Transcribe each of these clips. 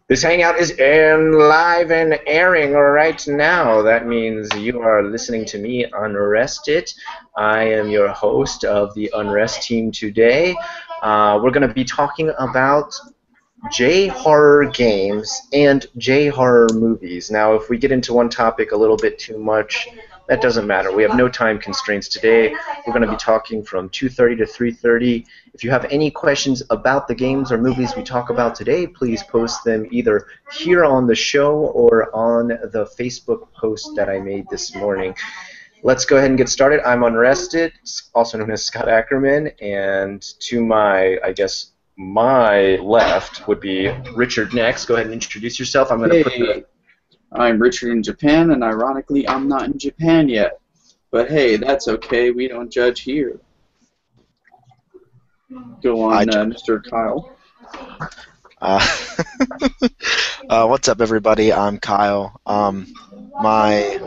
This hangout is live and airing right now. That means you are listening to me, Unrest It. I am your host of the Unrest team today. We're going to be talking about J-horror games and J-horror movies. Now, if we get into one topic a little bit too much, that doesn't matter. We have no time constraints today. We're going to be talking from 2:30 to 3:30. If you have any questions about the games or movies we talk about today, please post them either here on the show or on the Facebook post that I made this morning. Let's go ahead and get started. I'm Unrested, also known as Scott Ackerman, and to my left would be Richard next. Go ahead and introduce yourself. I'm going to put the... I'm Richard in Japan, and ironically, I'm not in Japan yet. But hey, that's okay. We don't judge here. Go on, Mr. Kyle. What's up, everybody? I'm Kyle. My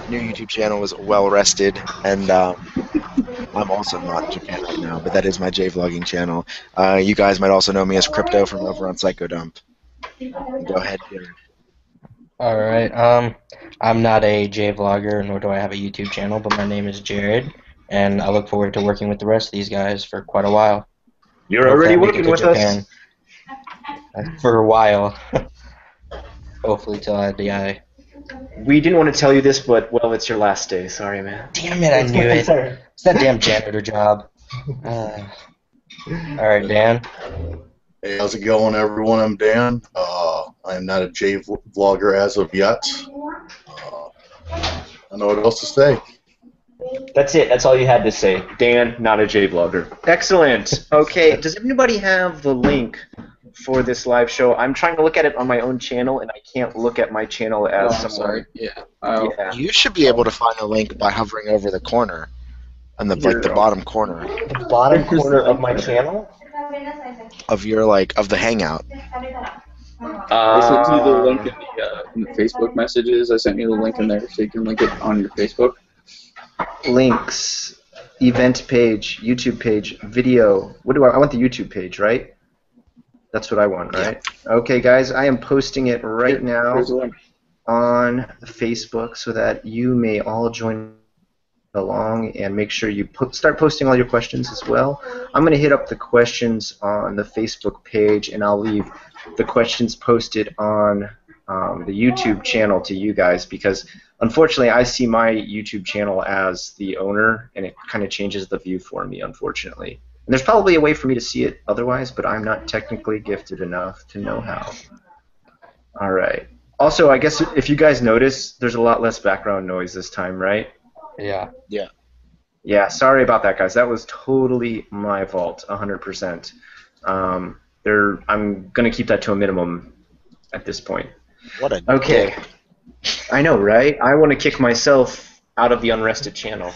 new YouTube channel is Well Rested, and I'm also not in Japan right now, but that is my J-vlogging channel. You guys might also know me as Crypto from over on Psychodump. Go ahead, Jared. Alright, I'm not a J-vlogger, nor do I have a YouTube channel, but my name is Jared, and I look forward to working with the rest of these guys for quite a while. You're already working with us? For a while. Hopefully till I die. We didn't want to tell you this, but, well, it's your last day. Sorry, man. Damn it, I knew it. It's that damn janitor job. Alright, Dan. Hey, how's it going, everyone? I'm Dan. I'm not a J-vlogger as of yet. I don't know what else to say. That's it. That's all you had to say. Dan, not a J-vlogger. Excellent. Okay, does anybody have the link for this live show? I'm trying to look at it on my own channel, and I can't look at my channel as someone. Sorry. Yeah. Yeah. You should be able to find a link by hovering over the corner, and the bottom corner. The bottom corner of my channel? Of your of the Hangout. I sent you the link in the Facebook messages. I sent you the link in there so you can link it on your Facebook. Links, event page, YouTube page, video. What do I want? The YouTube page, right? That's what I want, right? Yeah. Okay, guys, I am posting it right now on Facebook so that you may all join along, and make sure you start posting all your questions as well. I'm going to hit up the questions on the Facebook page, and I'll leave the questions posted on the YouTube channel to you guys, because unfortunately I see my YouTube channel as the owner, and it kind of changes the view for me, unfortunately. And there's probably a way for me to see it otherwise, but I'm not technically gifted enough to know how. All right. Also, I guess if you guys notice, there's a lot less background noise this time, right? Yeah. Yeah. Yeah, sorry about that, guys. That was totally my fault, 100%. I'm going to keep that to a minimum at this point. What a okay. I know, right? I want to kick myself out of the Unrested channel.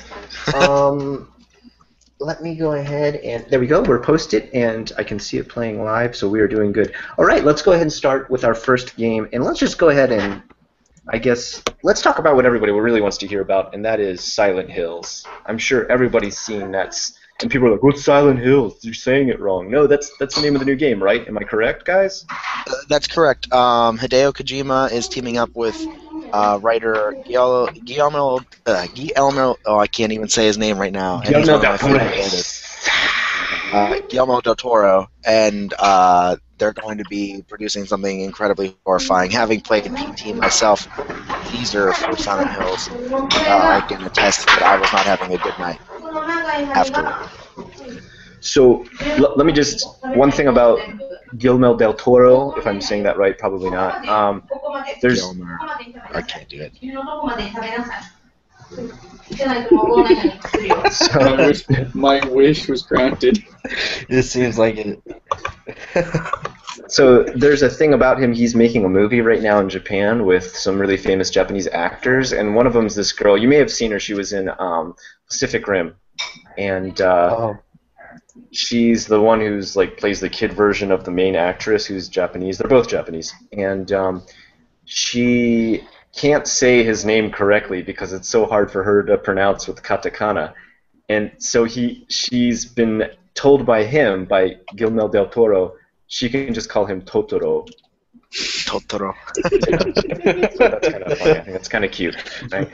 Let me go ahead and... There we go. We're posted, and I can see it playing live, so we are doing good. All right, let's go ahead and start with our first game, and let's just go ahead and... I guess let's talk about what everybody really wants to hear about, and that is Silent Hills. I'm sure everybody's seen that, and people are like, "What's Silent Hills? You're saying it wrong." No, that's the name of the new game, right? Am I correct, guys? That's correct. Hideo Kojima is teaming up with writer Guillermo. Oh, I can't even say his name right now. Guillermo del Toro. Guillermo del Toro, and they're going to be producing something incredibly horrifying. Having played PT myself, teaser for Silent Hills, I can attest that I was not having a good night after. So let me just, one thing about Guillermo del Toro, if I'm saying that right, probably not. There's Guillermo. I can't do it. So, my wish was granted. It seems like it. So there's a thing about him. He's making a movie right now in Japan with some really famous Japanese actors, and one of them's this girl. You may have seen her. She was in Pacific Rim, and she's the one who's plays the kid version of the main actress, who's Japanese. They're both Japanese, and she can't say his name correctly because it's so hard for her to pronounce with katakana. And so she's been told by Guillermo del Toro, she can just call him Totoro Totoro. Yeah. So that's kind of funny. I think that's kind of cute, right?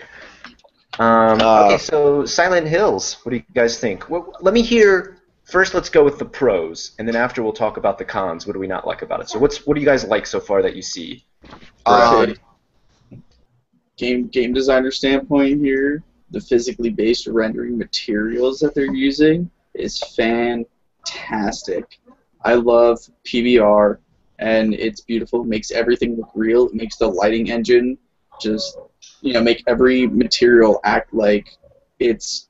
Okay, so Silent Hills. What do you guys think? Well, let me hear. First, let's go with the pros, and then after we'll talk about the cons. What do we not like about it? So, what do you guys like so far that you see? Okay. Game designer standpoint here, the physically based rendering materials that they're using is fantastic. I love PBR, and it's beautiful. It makes everything look real. It makes the lighting engine just, make every material act like its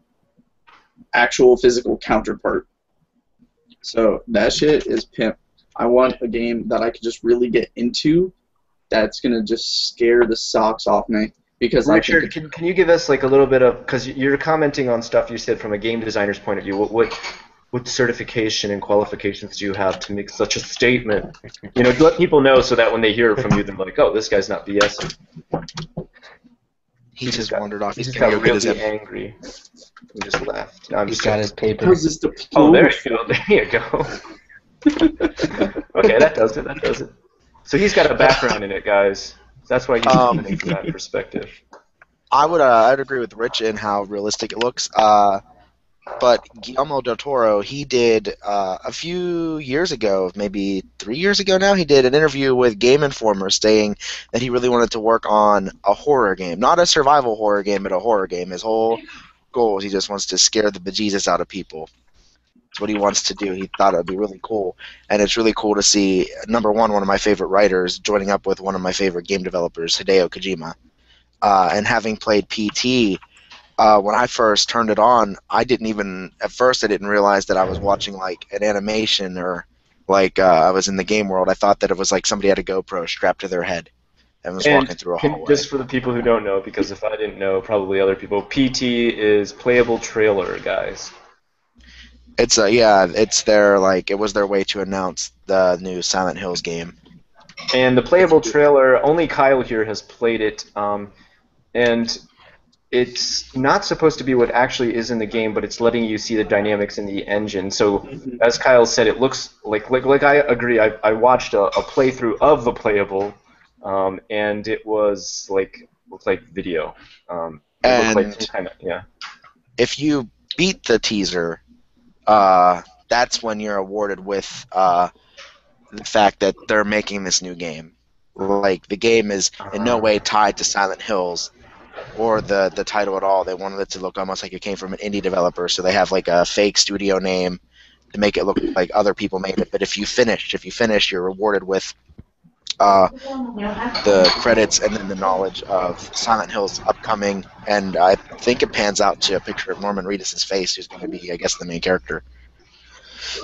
actual physical counterpart. So that shit is pimp. I want a game that I could just really get into that's going to just scare the socks off me. Because Richard, can you give us like a little bit of, because you're commenting on stuff you said from a game designer's point of view. What certification and qualifications do you have to make such a statement? Let people know so that when they hear it from you, they're like, oh, this guy's not BSing. He just wandered off. He just got really angry. He just left. No, He's got his paper. Oh, there you go. There you go. Okay, that does it. So he's got a background in it, guys. That's why he's coming from that perspective. I'd agree with Rich in how realistic it looks. But Guillermo del Toro, he did a few years ago, maybe 3 years ago now, he did an interview with Game Informer saying that he really wanted to work on a horror game. Not a survival horror game, but a horror game. His whole goal is he just wants to scare the bejesus out of people. That's what he wants to do. He thought it would be really cool. And it's really cool to see, number one of my favorite writers joining up with one of my favorite game developers, Hideo Kojima. And having played PT, when I first turned it on, at first I didn't realize that I was watching like an animation or like I was in the game world. I thought that it was like somebody had a GoPro strapped to their head and was walking through a hallway. Just for the people who don't know, because if I didn't know, probably other people, PT is playable trailer, guys. It's it was their way to announce the new Silent Hills game. And the playable trailer, only Kyle here has played it, and it's not supposed to be what actually is in the game, but it's letting you see the dynamics in the engine. So, as Kyle said, it looks like I agree. I watched a playthrough of the playable, and it looked like video. And looked like if you beat the teaser, that's when you're awarded with the fact that they're making this new game. Like, the game is in no way tied to Silent Hills or the title at all. They wanted it to look almost like it came from an indie developer, so they have like a fake studio name to make it look like other people made it. But if you finish, you're rewarded with the credits and then the knowledge of Silent Hill's upcoming, and I think it pans out to a picture of Norman Reedus' face, who's going to be, I guess, the main character.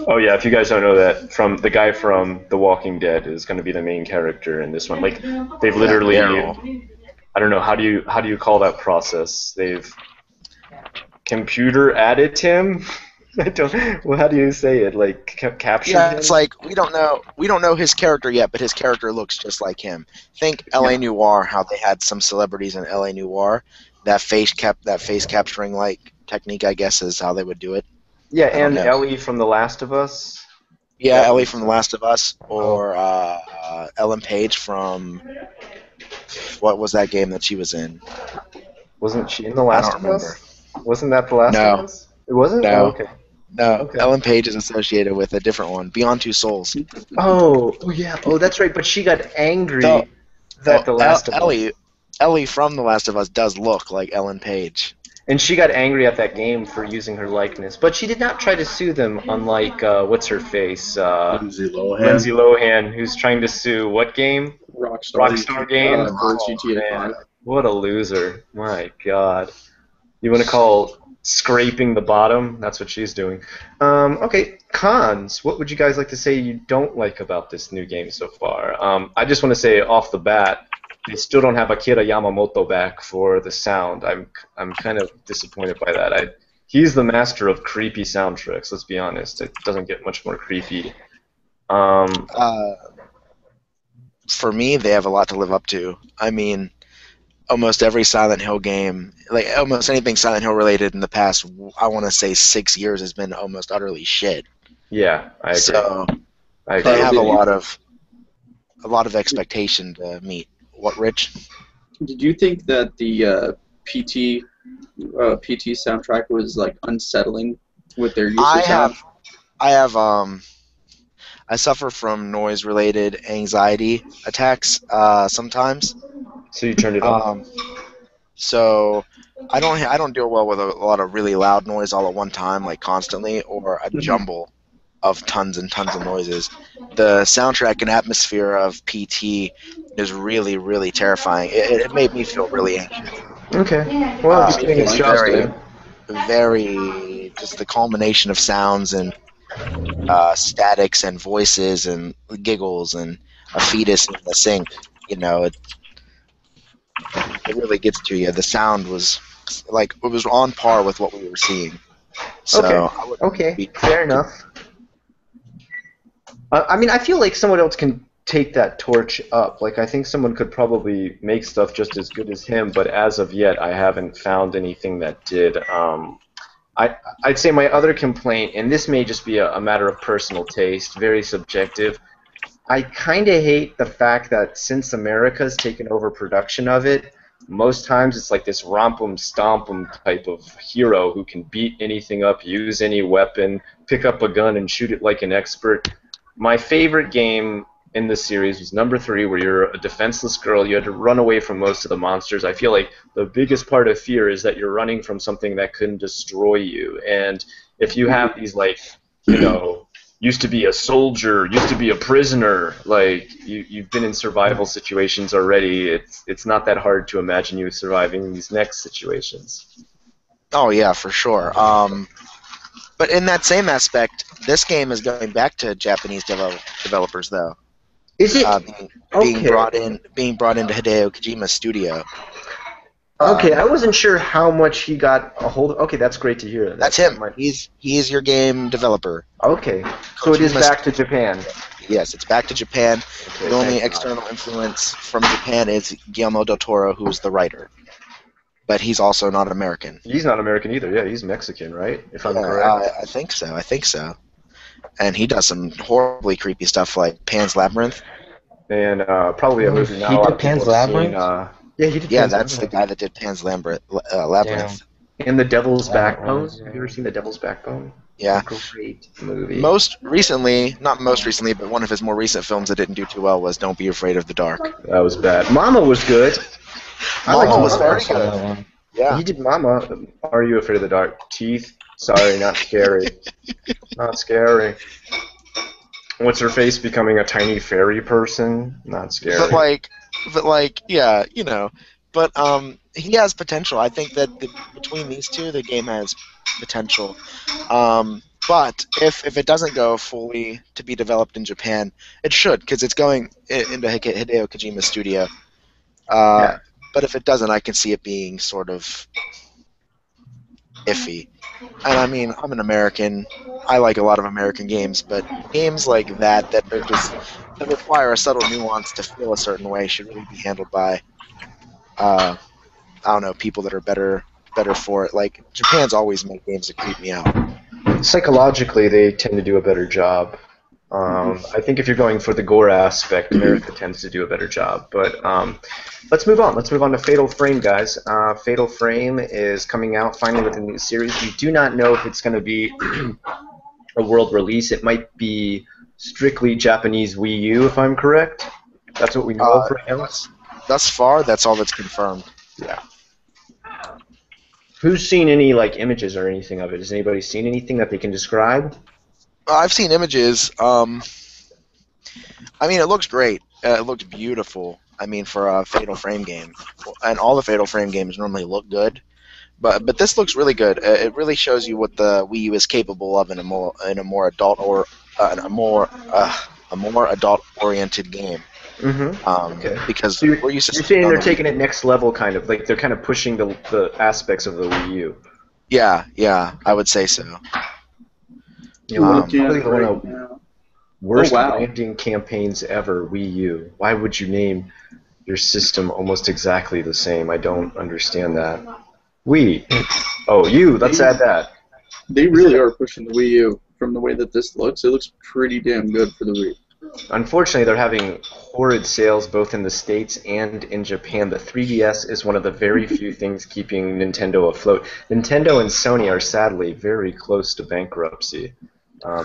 Oh yeah, if you guys don't know that, from the guy from The Walking Dead is going to be the main character in this one. Like, they've literally, I don't know, how do you call that process? They've computer added him. I don't. Well, how do you say it? Like captured him? It's like we don't know his character yet, but his character looks just like him. Think L.A. Noire, how they had some celebrities in L.A. Noire. That face capturing like technique, I guess, is how they would do it. Yeah, and Ellie from The Last of Us. Yeah, Ellie from The Last of Us, or Ellen Page from what was that game that she was in? Wasn't she in The Last of Us? Wasn't that The Last of Us? It wasn't? No. Oh, okay. No, okay. Ellen Page is associated with a different one, Beyond Two Souls. Oh yeah. Oh, that's right. But she got angry that The Last of Us. Ellie from The Last of Us does look like Ellen Page. And she got angry at that game for using her likeness, but she did not try to sue them, unlike what's her face, Lindsay Lohan, who's trying to sue what game? Rockstar Games. GTA 5. What a loser! My God. You want to call scraping the bottom? That's what she's doing. Okay, cons. What would you guys like to say you don't like about this new game so far? I just want to say off the bat, they still don't have Akira Yamamoto back for the sound. I'm kind of disappointed by that. He's the master of creepy soundtracks. Let's be honest. It doesn't get much more creepy. For me, they have a lot to live up to. I mean, almost every Silent Hill game, like almost anything Silent Hill related in the past, I want to say 6 years, has been almost utterly shit. Yeah, I agree. So they have a lot of. a lot of expectation to meet. What, Rich? Did you think that the PT soundtrack was like unsettling with their use I of have sound? I have I suffer from noise-related anxiety attacks sometimes. So you turned it off? So I don't deal well with a lot of really loud noise all at one time, like constantly, or a jumble of tons and tons of noises. The soundtrack and atmosphere of PT is really, really terrifying. It made me feel really anxious. Okay. Well, it's doing its It's job very, then. very just the culmination of sounds and statics and voices and giggles and a fetus in the sink. You know, it really gets to you. The sound was like it was on par with what we were seeing. So Okay. I would Okay. be Fair enough. I mean, I feel like someone else can take that torch up. Like, I think someone could probably make stuff just as good as him, but as of yet, I haven't found anything that did. I'd say my other complaint, and this may just be a matter of personal taste, very subjective. I kind of hate the fact that since America's taken over production of it, most times it's like this romp'em stomp'em type of hero who can beat anything up, use any weapon, pick up a gun and shoot it like an expert. My favorite game in the series was number 3, where you're a defenseless girl. You had to run away from most of the monsters. I feel like the biggest part of fear is that you're running from something that can destroy you. And if you have these, like, you know, used to be a soldier, used to be a prisoner, like you've been in survival situations already, it's not that hard to imagine you surviving these next situations. Oh yeah, for sure. But in that same aspect, this game is going back to Japanese developers, though. Is it? Being Okay. brought into Hideo Kojima's studio. Okay, I wasn't sure how much he got a hold of. Okay, that's great to hear. That's him. He is your game developer. Okay, so it is back to Japan. Yes, it's back to Japan. Okay, The only thank God. external influence from Japan is Guillermo del Toro, who's the writer. But he's also not American. He's not American either. Yeah, he's Mexican, right? If I'm correct. I think so. I think so. And he does some horribly creepy stuff like Pan's Labyrinth. And probably a movie now. He a lot did of people Pan's have seen, Labyrinth? Yeah, he did. Yeah, Pan's that's the Labyrinth. guy that did Pan's Labyrinth. And The Devil's That Backbone. was, Have you ever seen The Devil's Backbone? Yeah. Great movie. Not most recently, but one of his more recent films that didn't do too well was Don't Be Afraid of the Dark. That was bad. Mama was good. Mama was very I saw good. that one. Yeah. He did Mama. Are You Afraid of the Dark? Teeth? Sorry, not scary. Not scary. What's her face becoming a tiny fairy person? Not scary. But like, yeah, you know. But he has potential. I think that between these two, the game has potential. But if it doesn't go fully to be developed in Japan, it should, because it's going into Hideo Kojima's studio. Yeah. But if it doesn't, I can see it being sort of iffy. And I mean, I'm an American. I like a lot of American games, but games like that are just that require a subtle nuance to feel a certain way should really be handled by I don't know, people that are better for it. Like, Japan's always made games that creep me out. Psychologically, they tend to do a better job. I think if you're going for the gore aspect, America tends to do a better job. But let's move on. Let's move on to Fatal Frame, guys. Fatal Frame is coming out finally with a new series. We do not know if it's going to be a world release. It might be strictly Japanese Wii U, if I'm correct. That's what we know of right now. Thus far, that's all that's confirmed. Yeah. Who's seen any like images or anything of it? Has anybody seen anything that they can describe? I've seen images. I mean, it looks great. It looks beautiful. I mean, for a Fatal Frame game, and all the Fatal Frame games normally look good, but this looks really good. It really shows you what the Wii U is capable of in a more adult or a more adult-oriented game. Mm-hmm. Okay. Because So we're used to you're saying they're taking it next level, kind of like they're kind of pushing the aspects of the Wii U. Yeah, I would say so. You know, Looking at probably it one right of the now. worst Oh, wow. branding campaigns ever. Wii U. Why would you name your system almost exactly the same? I don't understand that. Wii. Oh, you. Let's add that. They really are pushing the Wii U from the way that this looks. It looks pretty damn good for the Wii. Unfortunately, they're having horrid sales both in the States and in Japan. The 3DS is one of the very few things keeping Nintendo afloat. Nintendo and Sony are sadly very close to bankruptcy.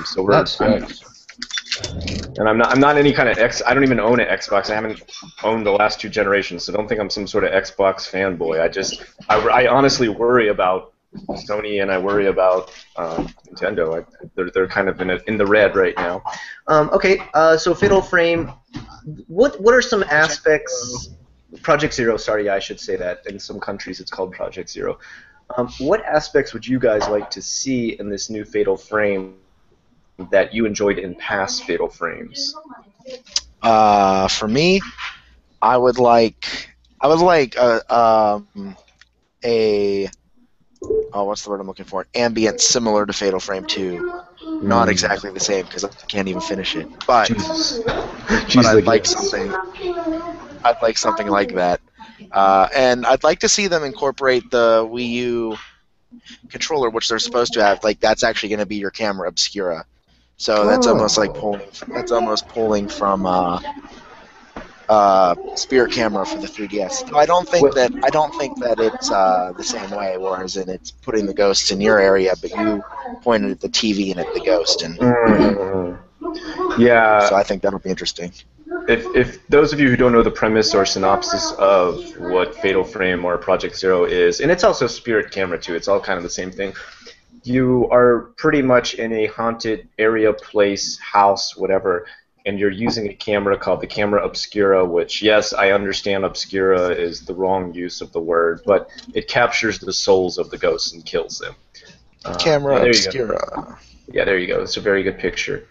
So we're. That sucks. And I'm not any kind of I don't even own an Xbox. I haven't owned the last 2 generations, so don't think I'm some sort of Xbox fanboy. I honestly worry about Sony and I worry about Nintendo. They're kind of in the red right now. Okay, so Fatal Frame. What are some aspects? Project Zero. Sorry, I should say that. In some countries, it's called Project Zero. What aspects would you guys like to see in this new Fatal Frame that you enjoyed in past Fatal Frames? For me, I would like what's the word I'm looking for? Ambient similar to Fatal Frame 2. Not exactly the same because I can't even finish it. But, but I'd like something. I'd like something like that. And I'd like to see them incorporate the Wii U controller, which they're supposed to have. Like that's actually going to be your camera obscura. So that's almost like pulling. That's almost pulling from Spirit Camera for the 3DS. So I don't think that it's the same way. Whereas in it's putting the ghosts in your area, but you pointed at the TV and at the ghost. And yeah. So I think that'll be interesting. If those of you who don't know the premise or synopsis of what Fatal Frame or Project Zero is, and it's also Spirit Camera too, it's all kind of the same thing. You are pretty much in a haunted area, place, house, whatever, and you're using a camera called the camera obscura, which, yes, I understand obscura is the wrong use of the word, but it captures the souls of the ghosts and kills them. Camera obscura. Yeah, there you go. It's a very good picture.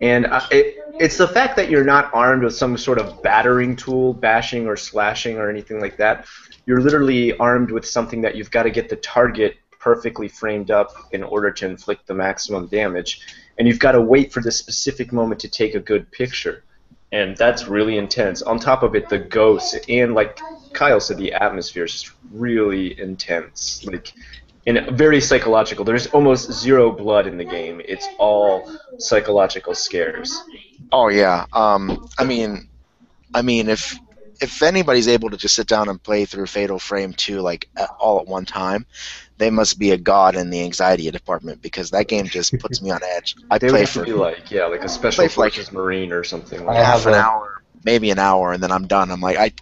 And it's the fact that you're not armed with some sort of battering tool, bashing or slashing or anything like that. You're literally armed with something that you've got to get the target perfectly framed up in order to inflict the maximum damage. And you've got to wait for the specific moment to take a good picture. And that's really intense. On top of it, the ghosts, and like Kyle said, the atmosphere is just really intense. And very psychological. There's almost zero blood in the game. It's all psychological scares. Oh yeah. I mean, if anybody's able to just sit down and play through Fatal Frame 2 like all at one time, they must be a god in the anxiety department because that game just puts me on edge. I they play would for be like a special forces marine or something. Like half an hour, maybe an hour, and then I'm done. I'm like, I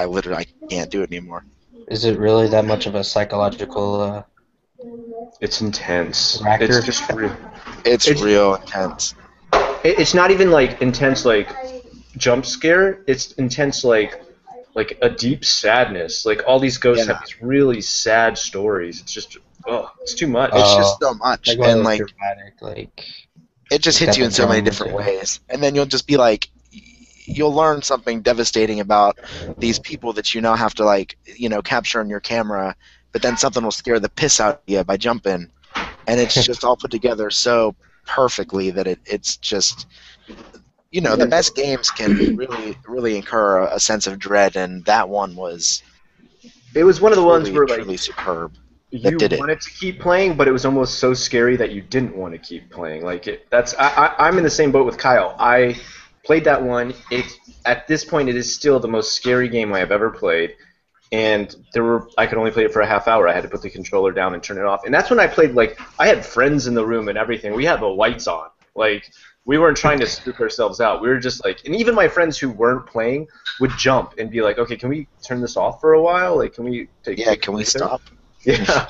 literally can't do it anymore. Is it really that much of a psychological? It's intense. Racker? It's just real. It's real intense. It's not even like intense like jump scare. It's intense like a deep sadness. Like all these ghosts have these really sad stories. It's just it's too much. It's just so much, and like dramatic, it just hits you in so many different ways. And then you'll just be like, you'll learn something devastating about these people that you now have to capture on your camera. But then something will scare the piss out of you by jumping, and it's just all put together so perfectly that it's just, the best games can really incur a sense of dread, and that one was. It was one of the ones where truly superb. You wanted to keep playing, but it was almost so scary that you didn't want to keep playing. I'm in the same boat with Kyle. I played that one. At this point, it is still the most scary game I have ever played. And I could only play it for a half hour. I had to put the controller down and turn it off. And that's when I played, I had friends in the room and everything. We had the lights on. We weren't trying to spook ourselves out. We were just and even my friends who weren't playing would jump and be like, okay, can we turn this off for a while? Can we take can we stop? Yeah.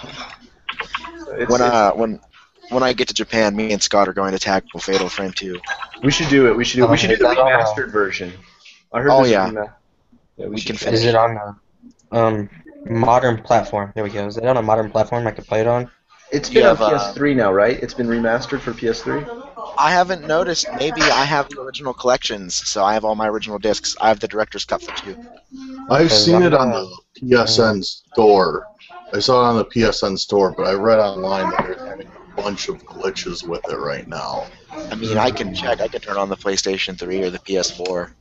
When I get to Japan, me and Scott are going to tackle Fatal Frame 2. We should do it. We should do the remastered version. I heard we can finish. Is it on the modern platform? There we go. Is it on a modern platform I could play it on? It's been on PS3 now, right? It's been remastered for PS3? I haven't noticed. Maybe I have the original collections, so I have all my original discs. I have the director's cut for 2. I've seen it on the PSN store. I saw it on the PSN store, but I read online that they're having a bunch of glitches with it right now. I mean, I can check. I can turn on the PlayStation 3 or the PS4.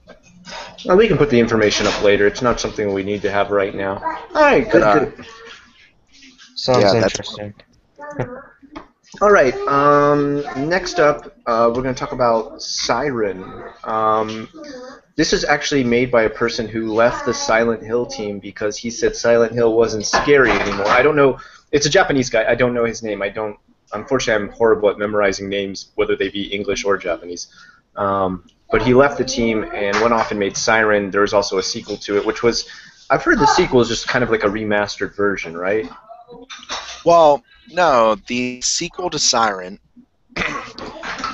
Well, we can put the information up later. It's not something we need to have right now. All right, good. Sounds interesting. All right. Next up, we're going to talk about Siren. This is actually made by a person who left the Silent Hill team because he said Silent Hill wasn't scary anymore. I don't know. It's a Japanese guy. I don't know his name. Unfortunately, I'm horrible at memorizing names, whether they be English or Japanese. But he left the team and went off and made Siren. There was also a sequel to it, which was, I've heard the sequel is just kind of like a remastered version, right? Well, no, the sequel to Siren,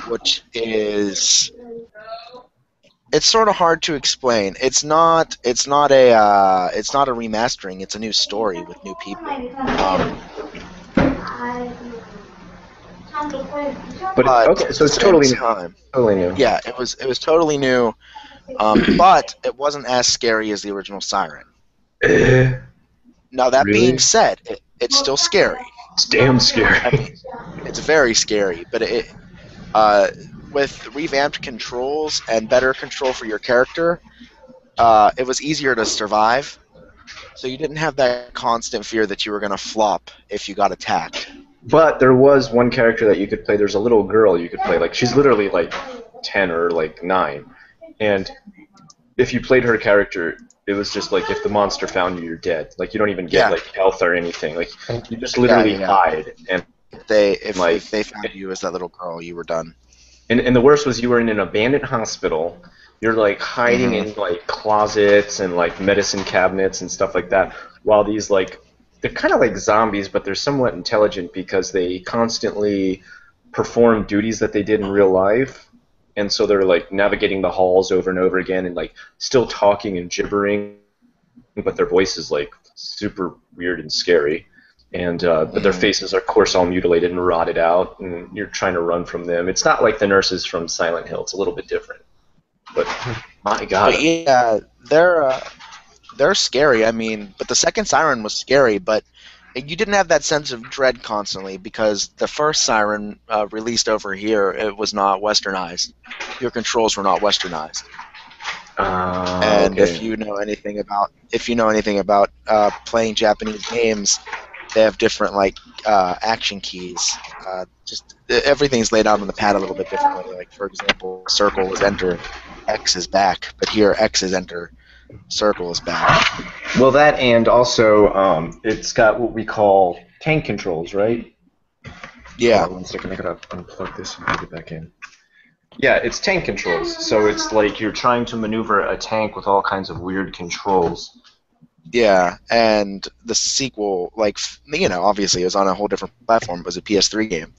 which is, it's sort of hard to explain. It's not a remastering. It's a new story with new people. But okay, so it's totally new. Totally new. Yeah, it was totally new, but it wasn't as scary as the original Siren. Now that Really? being said, it's still scary. It's damn scary. I mean, it's very scary, but with revamped controls and better control for your character, it was easier to survive. So you didn't have that constant fear that you were going to flop if you got attacked. But there was one character that you could play. There's a little girl you could play. Like, she's literally like 10 or like 9. And if you played her character, it was just like if the monster found you, you're dead. Like, you don't even get like health or anything. Like, you just literally hide. And if they found you as that little girl, you were done. And the worst was you were in an abandoned hospital. You're like hiding in like closets and like medicine cabinets and stuff like that, while these like, they're kind of like zombies, but they're somewhat intelligent because they constantly perform duties that they did in real life. And so they're like navigating the halls over and over again and like still talking and gibbering, but their voice is like super weird and scary. And but their faces are, of course, all mutilated and rotted out, and you're trying to run from them. It's not like the nurses from Silent Hill. It's a little bit different. But my God. But yeah, they're scary. I mean, but the second Siren was scary, but you didn't have that sense of dread constantly because the first Siren released over here, it was not westernized. Your controls were not westernized. And okay. if you know anything about playing Japanese games, they have different like action keys. Just everything's laid out on the pad a little bit differently. Like for example, circle is enter, X is back, but here X is enter, circle is back. Well, that and also it's got what we call tank controls, right? Yeah. Hold on 1 second, I gotta unplug this and plug it back in. Yeah, it's tank controls. So it's like you're trying to maneuver a tank with all kinds of weird controls. Yeah, and the sequel, like, you know, obviously it was on a whole different platform. It was a PS3 game.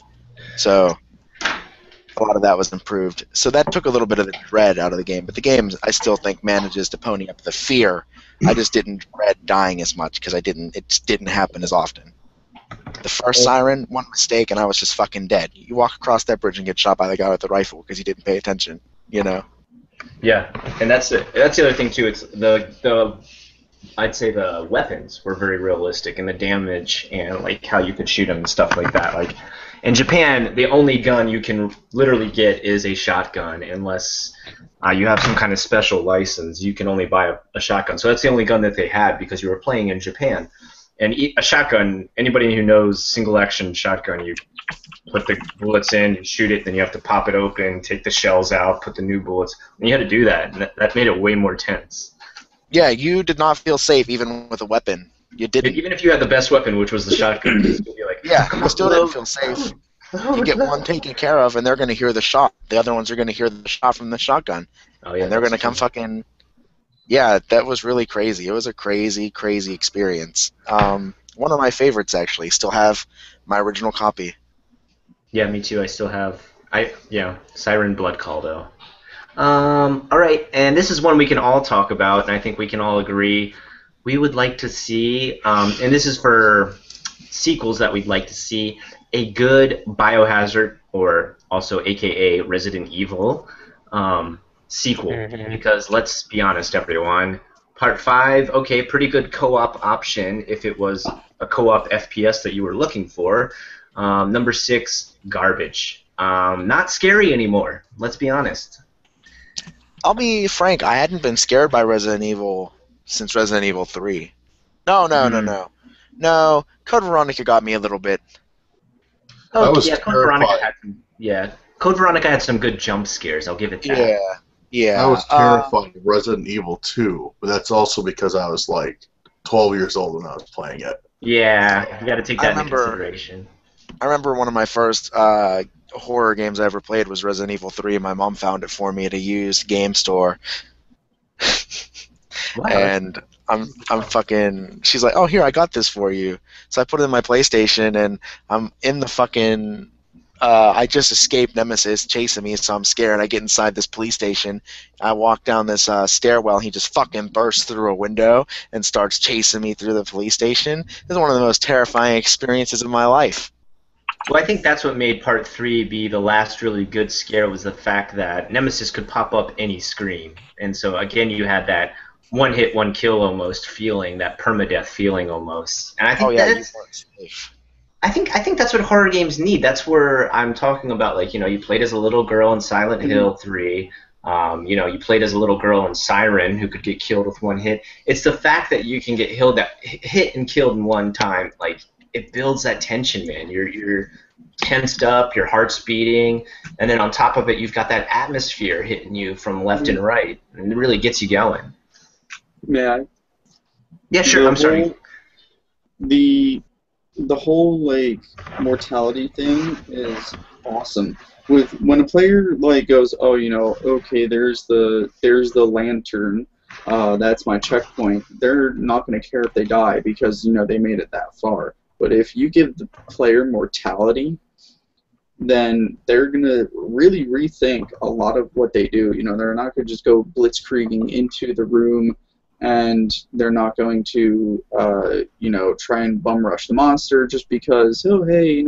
So a lot of that was improved. So that took a little bit of the dread out of the game. But the game, I still think, manages to pony up the fear. I just didn't dread dying as much because it just didn't happen as often. The first Siren, one mistake, and I was just fucking dead. You walk across that bridge and get shot by the guy with the rifle because you didn't pay attention, you know? Yeah, and that's it. That's the other thing, too. It's I'd say the weapons were very realistic, and the damage and like how you could shoot them and stuff like that. Like in Japan, the only gun you can literally get is a shotgun, unless you have some kind of special license. You can only buy a shotgun. So that's the only gun that they had because you were playing in Japan. And a shotgun, anybody who knows single-action shotgun, you put the bullets in, you shoot it, then you have to pop it open, take the shells out, put the new bullets. And you had to do that, and that made it way more tense. Yeah, you did not feel safe even with a weapon. You didn't. Even if you had the best weapon, which was the shotgun, you'd still be like, yeah, you still didn't feel safe. You get one taken care of, and they're going to hear the shot. The other ones are going to hear the shot from the shotgun. Oh, yeah, and they're going to come fucking... Yeah, that was really crazy. It was a crazy, crazy experience. One of my favorites, actually. Still have my original copy. Yeah, me too. I still have... Siren Blood Call, though. Alright, and this is one we can all talk about, and I think we can all agree we would like to see, and this is for sequels that we'd like to see, a good Biohazard, or also aka Resident Evil, sequel. Because let's be honest, everyone, Part 5, okay, pretty good co-op option if it was a co-op FPS that you were looking for. Number 6, garbage. Not scary anymore, let's be honest. I'll be frank, I hadn't been scared by Resident Evil since Resident Evil 3. No. No, Code Veronica got me a little bit. Oh, yeah, Code Veronica had some good jump scares, I'll give it that. Yeah. Yeah. I was terrified of Resident Evil 2, but that's also because I was like 12 years old when I was playing it. Yeah, you got to take I that into remember. consideration. I remember one of my first horror games I ever played was Resident Evil 3. My mom found it for me at a used game store, Wow. and I'm fucking. She's like, "Oh, here, I got this for you." So I put it in my PlayStation, and I'm in the fucking. I just escaped Nemesis chasing me, so I'm scared. I get inside this police station. I walk down this stairwell. And he just fucking bursts through a window and starts chasing me through the police station. This is one of the most terrifying experiences of my life. Well, I think that's what made Part 3 be the last really good scare, was the fact that Nemesis could pop up any screen. And so, again, you had that one hit, one kill almost feeling, that permadeath feeling almost. And I think Oh yeah, you that's... weren't safe. I think that's what horror games need. That's where I'm talking about, like, you played as a little girl in Silent Hill 3. You played as a little girl in Siren who could get killed with one hit. It's the fact that you can get hit and killed in one time. Like, it builds that tension, man. You're tensed up, your heart's beating, and then on top of it, you've got that atmosphere hitting you from left and right, and it really gets you going. Yeah. Yeah, sure. I'm sorry. The whole like mortality thing is awesome. When a player like goes, oh, okay, there's the lantern, that's my checkpoint. They're not going to care if they die because they made it that far. But if you give the player mortality, then they're going to really rethink a lot of what they do. They're not going to just go blitzkrieging into the room, and they're not going to, try and bum rush the monster just because, oh, hey,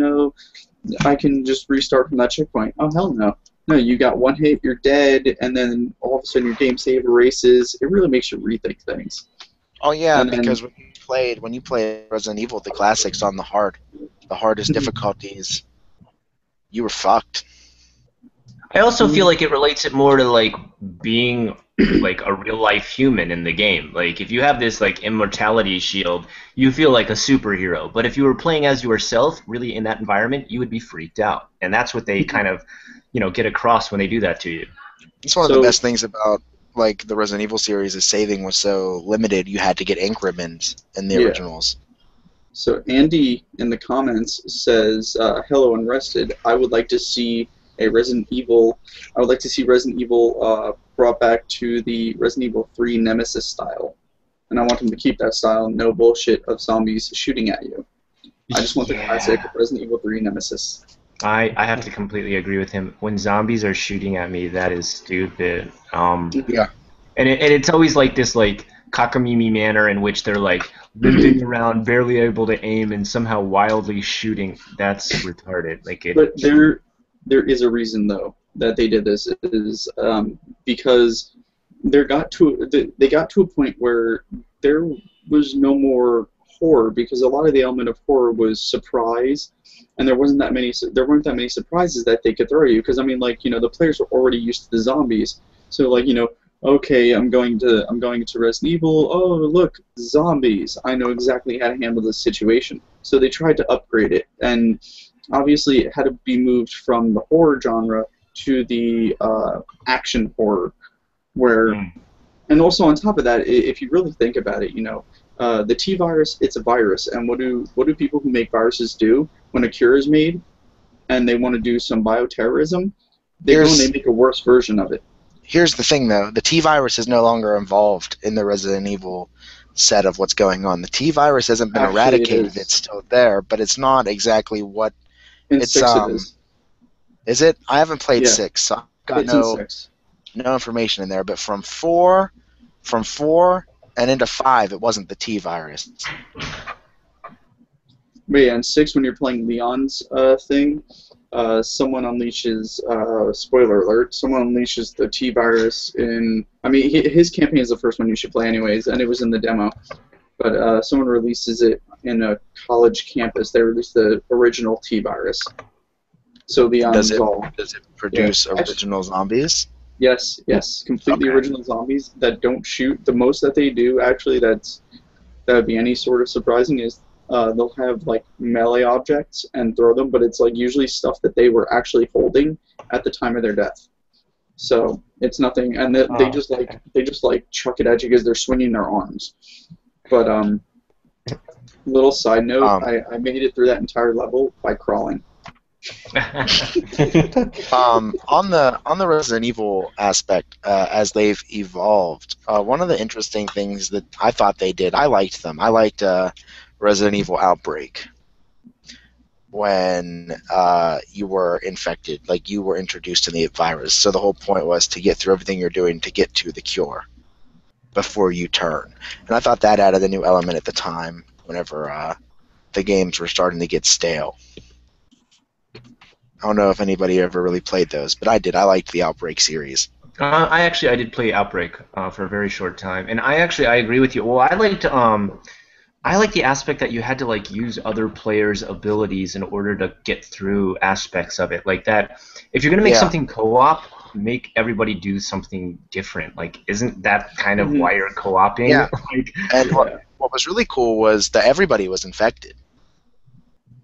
I can just restart from that checkpoint. Oh, hell no. No, you got one hit, you're dead, and then all of a sudden your game save erases. It really makes you rethink things. Oh yeah, And then- because when you played Resident Evil, the classics on the hardest difficulties, you were fucked. I also feel like it relates it more to like being like a real life human in the game. Like if you have this like immortality shield, you feel like a superhero. But if you were playing as yourself, really in that environment, you would be freaked out. And that's what they kind of, get across when they do that to you. It's one of the best things about like the Resident Evil series is saving was so limited. You had to get ink ribbons in the originals. So Andy in the comments says, "Hello, Unrested. I would like to see Resident Evil brought back to the Resident Evil 3 Nemesis style, and I want them to keep that style. No bullshit of zombies shooting at you. I just want the classic Resident Evil 3 Nemesis." I have to completely agree with him. When zombies are shooting at me, that is stupid. Yeah. And it's always like this like cockamamie manner in which they're like limping around, barely able to aim, and somehow wildly shooting. That's retarded. But there is a reason though that they did this is because they got to a point where there was no more horror, because a lot of the element of horror was surprise, and there weren't that many surprises that they could throw you, because I mean, like, the players were already used to the zombies, so like, okay, I'm going to Resident Evil. Oh, look, zombies. I know exactly how to handle this situation. So they tried to upgrade it, and obviously it had to be moved from the horror genre to the action horror, where, and also on top of that, if you really think about it, the T virus, it's a virus, and what do people who make viruses do when a cure is made, and they want to do some bioterrorism? They go and they make a worse version of it. Here's the thing, though. The T-virus is no longer involved in the Resident Evil set of what's going on. The T-virus hasn't been eradicated. It's still there, but it's not exactly what it's. 6 it is. Is it? I haven't played 6, so I've got It's no information in there. But from 4 and into 5, it wasn't the T-virus. But yeah, in 6, when you're playing Leon's thing, someone unleashes, spoiler alert, someone unleashes the T-virus in, I mean, his campaign is the first one you should play anyways, and it was in the demo, but someone releases it in a college campus. They release the original T-virus. So Leon does it produce original zombies? Yes, completely original zombies that don't shoot. The most that they do, actually, that would be any sort of surprising, is they'll have like melee objects and throw them, but it's like usually stuff that they were actually holding at the time of their death. So it's nothing, and they just like chuck it at you because they're swinging their arms. But little side note, I made it through that entire level by crawling. On the Resident Evil aspect, as they've evolved, one of the interesting things that I thought they did, I liked them. I liked Resident Evil Outbreak, when you were infected, like you were introduced to the virus. So the whole point was to get through everything you're doing to get to the cure before you turn. And I thought that added a new element at the time, whenever the games were starting to get stale. I don't know if anybody ever really played those, but I did. I liked the Outbreak series. I did play Outbreak for a very short time, and I agree with you. Well, I like the aspect that you had to like use other players' abilities in order to get through aspects of it. Like that, if you're gonna make something co-op, make everybody do something different. Like, isn't that kind of why you're co-oping? Yeah. Like, And what was really cool was that everybody was infected.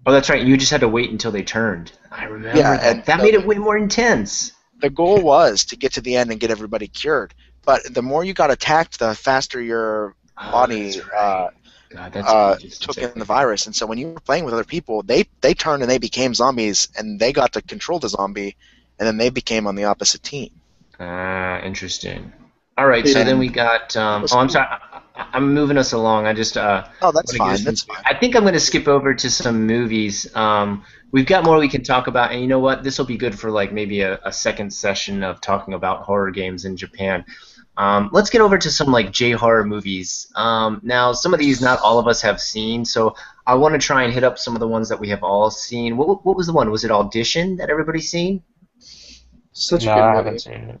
Oh, that's right. You just had to wait until they turned. I remember that. And That made it way more intense. The goal was to get to the end and get everybody cured. But the more you got attacked, the faster your body took in the virus. And so when you were playing with other people, they turned and they became zombies, and they got to control the zombie, and then they became on the opposite team. Interesting. All right, so then we got. I'm sorry. I'm moving us along. I just. Oh, that's fine. That's fine. I think I'm going to skip over to some movies. We've got more we can talk about, and you know what? This will be good for like maybe a second session of talking about horror games in Japan. Let's get over to some like J-horror movies. Now, some of these not all of us have seen, so I want to try and hit up some of the ones that we have all seen. What was the one? Was it Audition that everybody's seen? Such a good I movie. haven't seen it.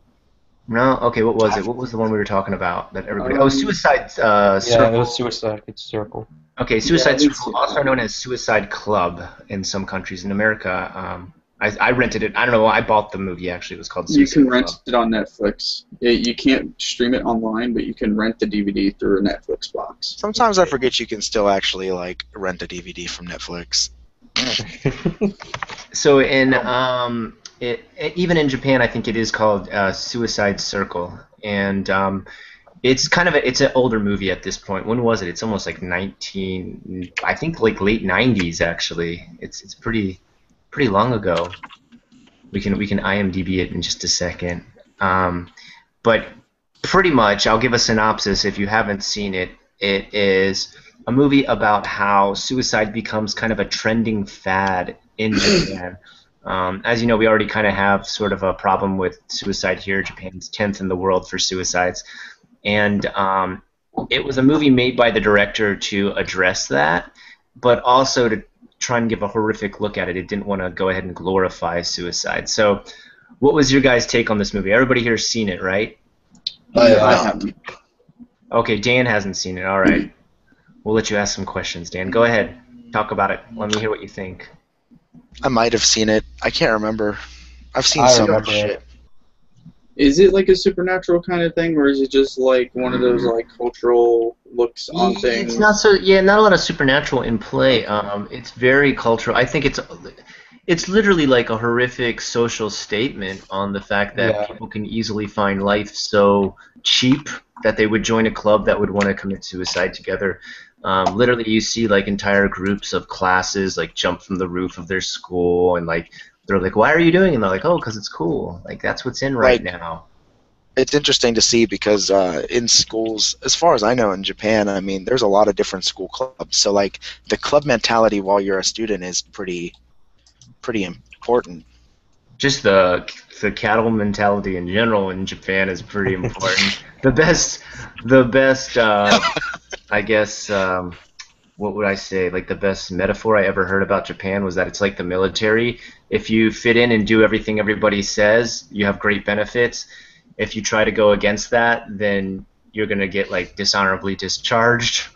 No? Okay, what was it? What was the one we were talking about that everybody... Suicide Circle. Yeah, it was Suicide Circle. Okay, Suicide Circle, also known as Suicide Club in some countries. In America, I rented it. I don't know, I bought the movie, actually. It was called Suicide You can rent Club. it on Netflix. You can't stream it online, but you can rent the DVD through a Netflix box. Sometimes I forget you can still actually like rent a DVD from Netflix. So in even in Japan, I think it is called Suicide Circle, and it's kind of it's an older movie at this point. When was it? It's almost like I think like late 90s actually. It's pretty long ago. We can IMDb it in just a second. But pretty much, I'll give a synopsis if you haven't seen it. It is a movie about how suicide becomes kind of a trending fad in Japan. As you know, we already kind of have sort of a problem with suicide here. Japan's 10th in the world for suicides. And it was a movie made by the director to address that, but also to try and give a horrific look at it. It didn't want to go ahead and glorify suicide. So what was your guys' take on this movie? Everybody here has seen it, right? I I haven't. Okay, Dan hasn't seen it. All right. We'll let you ask some questions, Dan. Go ahead. Talk about it. Let me hear what you think. I might have seen it. I can't remember. I've seen I so much remember shit. it. Is it like a supernatural kind of thing, or is it just like one of those like cultural looks on things? It's not so. Yeah, not a lot of supernatural in play. It's very cultural. I think it's literally like a horrific social statement on the fact that people can easily find life so cheap that they would join a club that would want to commit suicide together. Literally, you see like entire groups of classes like jump from the roof of their school, and like they're like, "Why are you doing?" And they're like, "Oh, because it's cool. Like that's what's in right now." It's interesting to see because in schools, as far as I know in Japan, I mean, there's a lot of different school clubs. So like the club mentality while you're a student is pretty important. Just the cattle mentality in general in Japan is pretty important. the best I guess what would I say, like the best metaphor I ever heard about Japan was that it's like the military. If you fit in and do everything everybody says, you have great benefits. If you try to go against that, then you're gonna get like dishonorably discharged.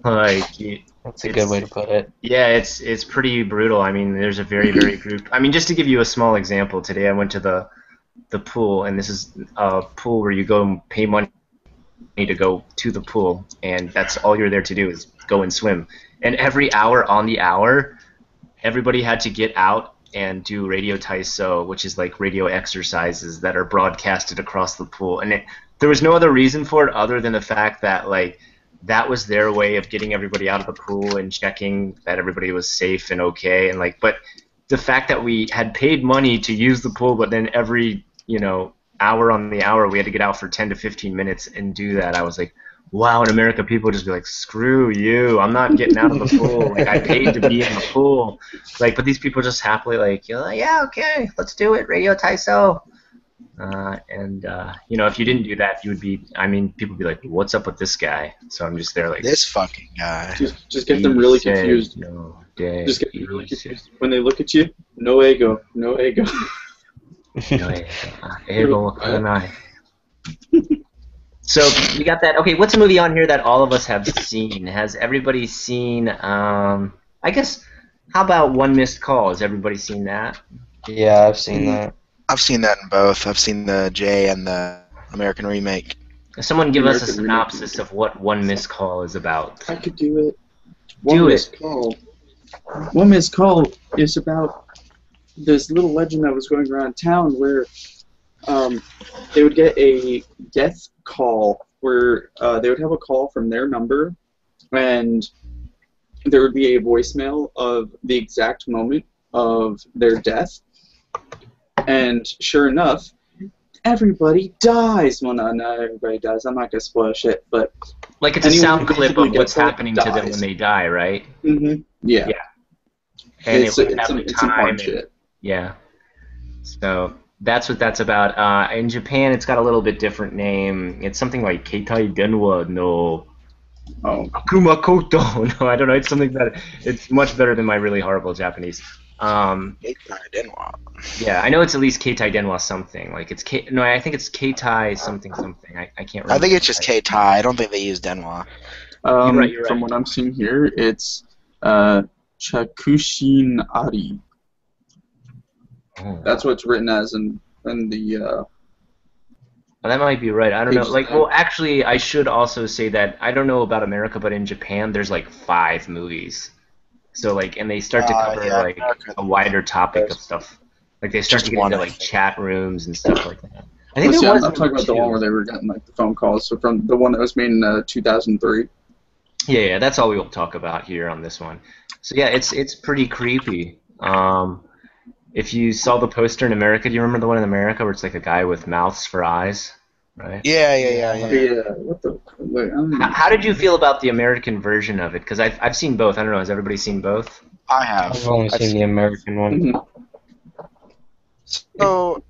That's a good way to put it. Yeah, it's pretty brutal. I mean, there's a very group. I mean, just to give you a small example, today I went to the pool, and this is a pool where you go and pay money to go to the pool, and that's all you're there to do is go and swim. And every hour on the hour, everybody had to get out and do radio taiso, which is like radio exercises that are broadcasted across the pool. And there was no other reason for it other than the fact that like that was their way of getting everybody out of the pool and checking that everybody was safe and okay. And like, but the fact that we had paid money to use the pool, but then every hour on the hour we had to get out for 10 to 15 minutes and do that, I was like, wow, in America, people would just be like, screw you, I'm not getting out of the pool. Like, I paid to be in the pool. Like, but these people just happily like, yeah, okay, let's do it, radio taiso. If you didn't do that, you would be, people would be like, what's up with this guy? So I'm just there like, This fucking guy. Just get them really confused. No day. Just get them really confused. When they look at you, no ego, no ego. Ego kanai. So we got that. Okay, what's a movie on here that all of us have seen? Has everybody seen? I guess. How about One Missed Call? Has everybody seen that? Yeah, I've seen that. I've seen that in both. I've seen the J and the American remake. Someone give us a American synopsis remake. of what One Missed Call is about. I could do it. Do One it. Missed Call. One Missed Call is about this little legend that was going around town where they would get a death call where they would have a call from their number, and there would be a voicemail of the exact moment of their death. And sure enough, everybody dies. Well, not everybody dies. I'm not going to spoil shit, but... Like it's a anyone sound who clip basically of what's gets it happening to them when dies. they die, right? Mm-hmm. Yeah. Yeah. And It's it would have some the time. important and- shit. Yeah. So that's what that's about. In Japan, it's got a little bit different name. It's something like Keitai Denwa no Oh. Akuma Koto. No, I don't know. It's something better. It's much better than my really horrible Japanese. Yeah, I know it's at least Keitai Denwa something. Like it's no, I think it's Keitai something something. I can't remember. I think it's just K-Tai. I don't think they use Denwa. You're right. From what I'm seeing here, it's Chakushin Ari. Oh. That's what's written as in the. That might be right. I don't know. Pages Like, down. well, actually, I should also say that I don't know about America, but in Japan, there's like 5 movies. So like, and they start to cover yeah, like America. a wider topic of stuff. Like they start Just to get one, into I like think. chat rooms and stuff like that. I think Let's see, there I'm was talking about the one where they were getting like the phone calls. So from the one that was made in 2003. Yeah, that's all we will talk about here on this one. So yeah, it's pretty creepy. If you saw the poster in America, do you remember the one in America where it's like a guy with mouths for eyes, right? Yeah. Yeah. What the? Wait, I don't know. How did you feel about the American version of it? Because I've seen both. I don't know. Has everybody seen both? I have. I've only seen the American one. Mhm. So,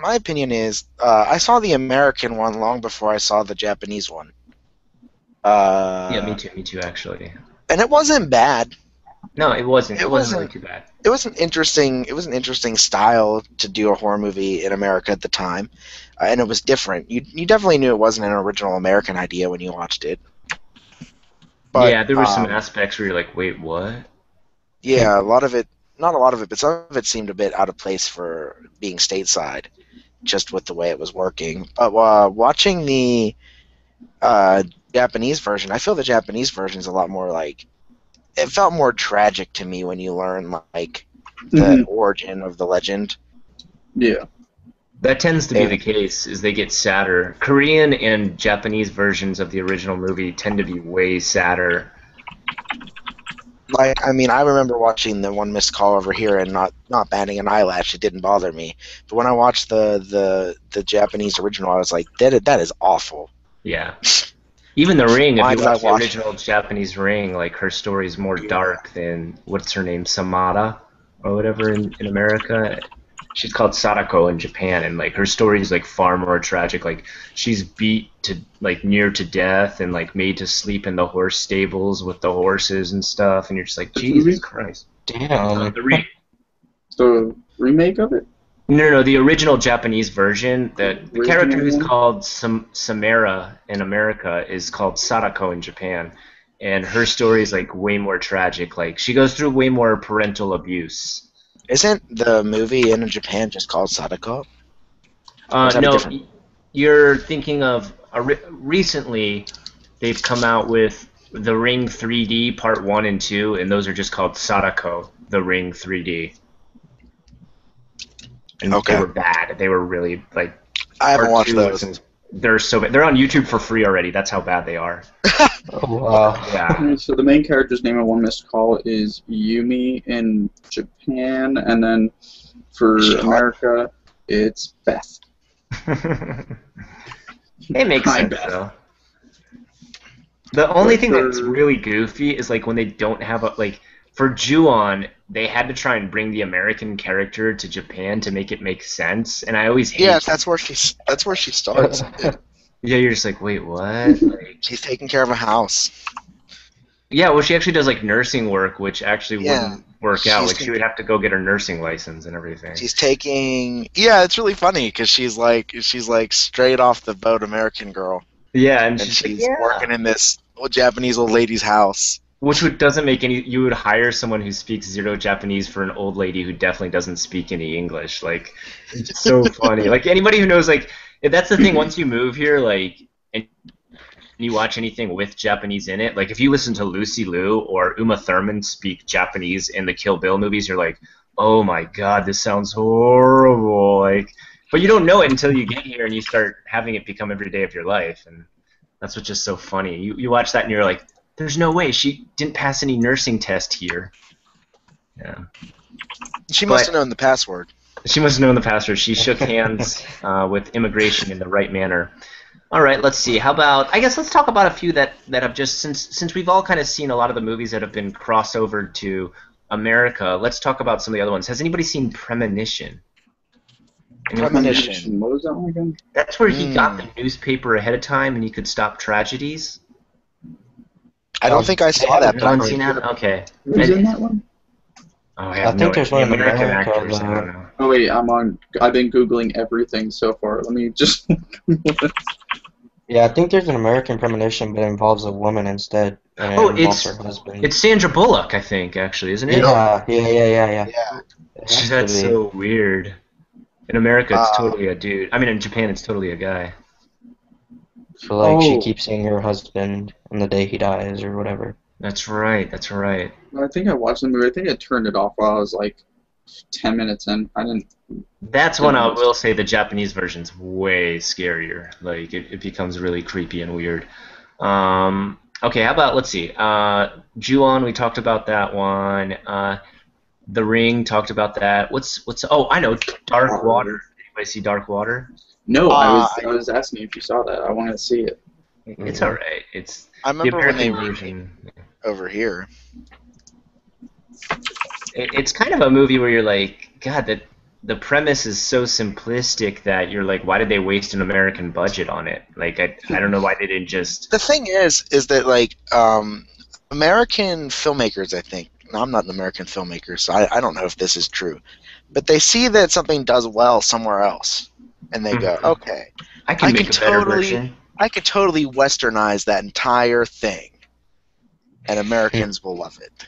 my opinion is, I saw the American one long before I saw the Japanese one. Yeah, me too, actually. And it wasn't bad. No, it wasn't. It It wasn't really wasn't- too bad. It was an interesting style to do a horror movie in America at the time, and it was different. You definitely knew it wasn't an original American idea when you watched it. But, yeah, there were some aspects where you're like, wait, what? Yeah, a lot of it, not a lot of it, but some of it seemed a bit out of place for being stateside, just with the way it was working. But watching the Japanese version, I feel the Japanese version is a lot more like, it felt more tragic to me when you learn like the origin of the legend. Yeah. That tends to be Yeah. the case, is they get sadder. Korean and Japanese versions of the original movie tend to be way sadder. Like, I mean, I remember watching the One Missed Call over here and not batting an eyelash. It didn't bother me. But when I watched the Japanese original, I was like, that is awful. Yeah. Even The Ring, if Why you did I watch the watch original Japanese Ring, like her story's more dark than, what's her name, Samada or whatever in America. She's called Sadako in Japan, and like her story is like far more tragic. Like she's beat to like near to death and like made to sleep in the horse stables with the horses and stuff, and you're just like, Jesus Christ. Damn. The remake of it? No, the original Japanese version. The character who's one? called Samara in America is called Sadako in Japan, and her story is like way more tragic. Like she goes through way more parental abuse. Isn't the movie in Japan just called Sadako? Or is that a No, different- you're thinking of recently. They've come out with The Ring 3D Part 1 and 2, and those are just called Sadako, The Ring 3D. And Okay. they were bad. They were really like. I haven't Part watched 2 those. they're so bad. They're on YouTube for free already. That's how bad they are. Oh, wow. Yeah. Alright, so the main character's name in One Missed Call is Yumi in Japan, and then for Is she hot? America, it's Beth. It makes Hi, sense Beth. though. The only But thing that's for- really goofy is like when they don't have a like for Ju-on, they had to try and bring the American character to Japan to make it make sense, and I always hate. Yes, that's where she starts. Yeah, you're just like, wait, what? Like, She's taking care of a house. yeah, well, she actually does like nursing work, which actually Yeah. wouldn't work out. She's Like, she would have to go get her nursing license and everything. She's taking. Yeah, it's really funny because she's like straight off the boat American girl, Yeah, and and she's like, she's yeah. working in this Japanese old lady's house. Which doesn't make any. You would hire someone who speaks zero Japanese for an old lady who definitely doesn't speak any English. Like, it's so funny. Like anybody who knows, like, that's the thing. Once you move here, like, and you watch anything with Japanese in it, like if you listen to Lucy Liu or Uma Thurman speak Japanese in the Kill Bill movies, you're like, oh my god, this sounds horrible. Like, but you don't know it until you get here and you start having it become every day of your life, and that's what's just so funny. You watch that and you're like, there's no way she didn't pass any nursing test here. Yeah. She must But- have known the password. She must have known the password. She shook hands with immigration in the right manner. All right, let's see. How about, I guess let's talk about a few that have just, since we've all kind of seen a lot of the movies that have been crossovered to America, let's talk about some of the other ones. Has anybody seen Premonition? Premonition. What was that one again? That's where he got the newspaper ahead of time and he could stop tragedies. I don't think I saw that, No but I one's seen that? Okay. Who's in that one? Oh, I think there's one in American America, actors. I don't know. Oh wait, I've been googling everything so far. Let me just. Yeah, I think there's an American Premonition, but it involves a woman instead. And it Oh, involves her husband. It's Sandra Bullock, I think, actually, isn't it? yeah. yeah. It has to That's be. so weird. In America, it's Uh, totally a dude. I mean, in Japan, it's totally a guy. So, like, she Oh. keeps seeing her husband on the day he dies or whatever. That's right. That's right. I think I watched the movie. I think I turned it off while I was like 10 minutes in. I didn't. That's when I will say the Japanese version's way scarier. Like, it becomes really creepy and weird. Okay, how about, let's see. Ju-on, we talked about that one. The Ring, talked about that. Oh, I know, Dark Water. Anybody see Dark Water? No, I I was asking if you saw that. I wanted to see it. It's alright. It's I the remember when they American were version. over here. It's kind of a movie where you're like, God, that the premise is so simplistic that you're like, why did they waste an American budget on it? Like, I don't know why they didn't just. The thing is that like American filmmakers, I think. Now, I'm not an American filmmaker, so I don't know if this is true, but they see that something does well somewhere else, and they go, okay, I can I make can a better totally- version. I could totally westernize that entire thing, and Americans will love it.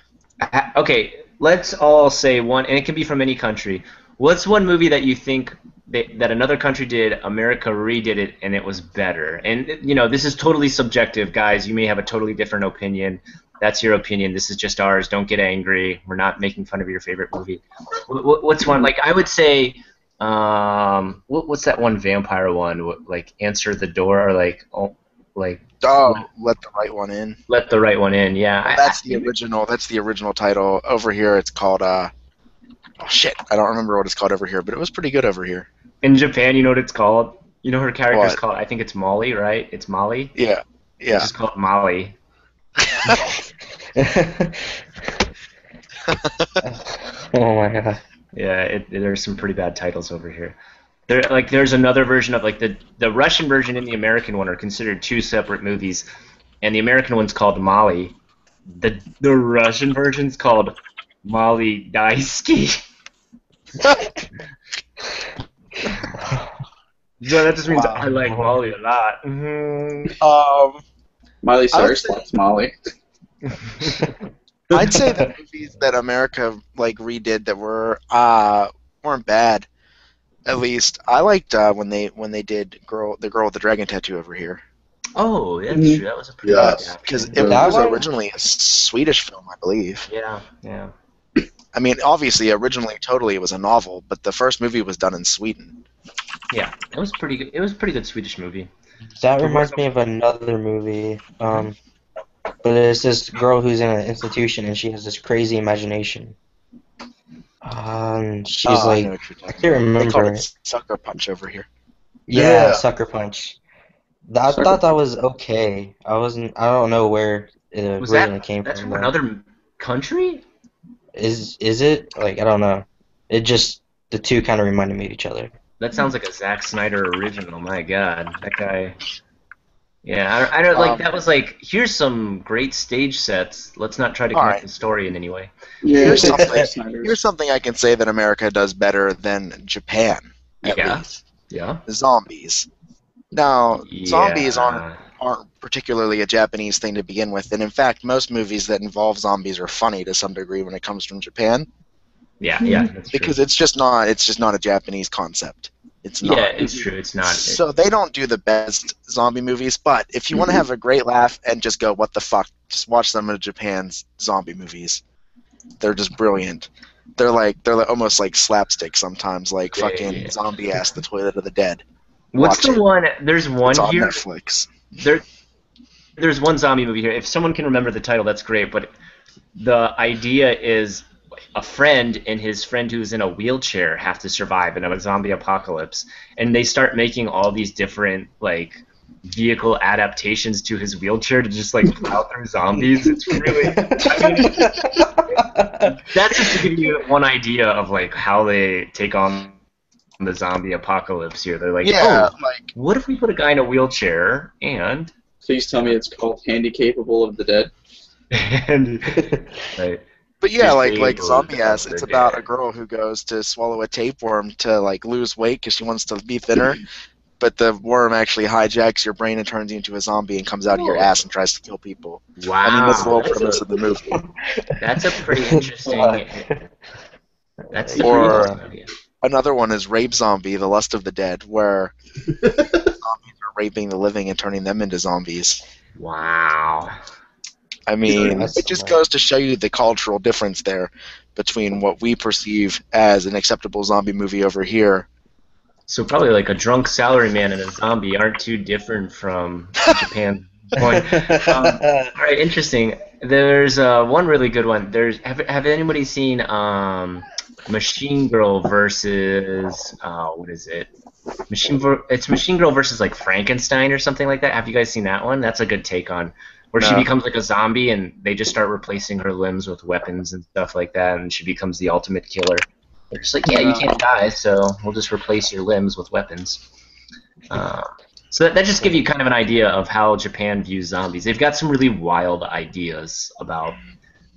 Okay, let's all say one, and it can be from any country. What's one movie that you think that another country did, America redid it, and it was better? And, you know, this is totally subjective, guys. You may have a totally different opinion. That's your opinion. This is just ours. Don't get angry. We're not making fun of your favorite movie. What's one? Like, I would say, what's that one vampire one? Like, Answer the Door, or like Let the right one in. Let the Right One In. Yeah. That's the original. That's the original title. Over here, it's called. Oh shit! I don't remember what it's called over here, but it was pretty good over here. In Japan, you know what it's called? You know her character's What? called, I think it's Molly, right? It's Molly? Yeah. It's Yeah. just called Molly. Oh my god. Yeah, there's some pretty bad titles over here. There's another version of, like, the Russian version and the American one are considered two separate movies, and the American one's called Molly. The Russian version's called Molly Daisuke. So that just means Wow. I like Molly a lot. Mhm. Miley I would Cyrus say- likes Molly. I'd say the movies that America like redid that weren't bad. At least I liked when they did the girl with the dragon tattoo over here, Oh, that's Mhm. true. That was a pretty Yes. good because adaptation. it That was one- originally a Swedish film, I believe. Yeah, yeah. I mean, obviously, originally, totally, it was a novel, but the first movie was done in Sweden. Yeah, it was pretty good. It was a pretty good Swedish movie. That reminds me of another movie. But it's this girl who's in an institution and she has this crazy imagination. She's I know like, what you're I talking can't about. They call remember. it Sucker Punch over here. Yeah, Yeah. Sucker Punch. I Sucker thought that was okay. I don't know where it Was originally that came that's from from though. another country? Is it? Like, I don't know. It just, the two kind of reminded me of each other. That sounds like a Zack Snyder original. My God, that guy. Yeah, I don't like that was like here's some great stage sets. Let's not try to All connect right. the story in any way. Yeah, Here's it's something. Zack Snyder's. Here's something I can say that America does better than Japan, at Yeah. least. Yeah. Zombies. Now, zombies Yeah. aren't particularly a Japanese thing to begin with, and in fact, most movies that involve zombies are funny to some degree when it comes from Japan, Yeah, that's true. because it's just not a Japanese concept. It's not. Yeah, it's true. It's not. So they don't do the best zombie movies, but if you want to have a great laugh and just go, what the fuck, just watch some of Japan's zombie movies. They're just brilliant. They're almost like slapstick sometimes, like fucking Zombie Ass, The Toilet of the Dead. What's Watch the it. one? There's one It's on here. Netflix. There's one zombie movie here. If someone can remember the title, that's great. But the idea is a friend and his friend who's in a wheelchair have to survive in a zombie apocalypse, and they start making all these different like vehicle adaptations to his wheelchair to just like plow through zombies. It's really. I mean, that's just to give you one idea of like how they take on the zombie apocalypse here. They're like, Yeah, oh, what if we put a guy in a wheelchair and Please tell me it's called Handicapable of the Dead. right. But yeah, like Disabled Zombie Ass, of it's the about dead. a girl who goes to swallow a tapeworm to like lose weight because she wants to be thinner, but the worm actually hijacks your brain and turns you into a zombie and comes out of your ass and tries to kill people. Wow, I mean, that's the whole premise of the movie. That's a pretty interesting. That's a Or- pretty interesting idea. Another one is Rape Zombie, The Lust of the Dead, where zombies are raping the living and turning them into zombies. Wow. I mean, That's it just smart. goes to show you the cultural difference there between what we perceive as an acceptable zombie movie over here. So probably like a drunk salaryman and a zombie aren't too different from Japan. Point. All right, interesting. There's one really good one. Have anybody seen Machine Girl versus what is it? It's Machine Girl versus like Frankenstein or something like that. Have you guys seen that one? That's a good take on where she No. becomes like a zombie and they just start replacing her limbs with weapons and stuff like that, and she becomes the ultimate killer. They're just like, yeah, you can't die, so we'll just replace your limbs with weapons. So that just gives you kind of an idea of how Japan views zombies. They've got some really wild ideas about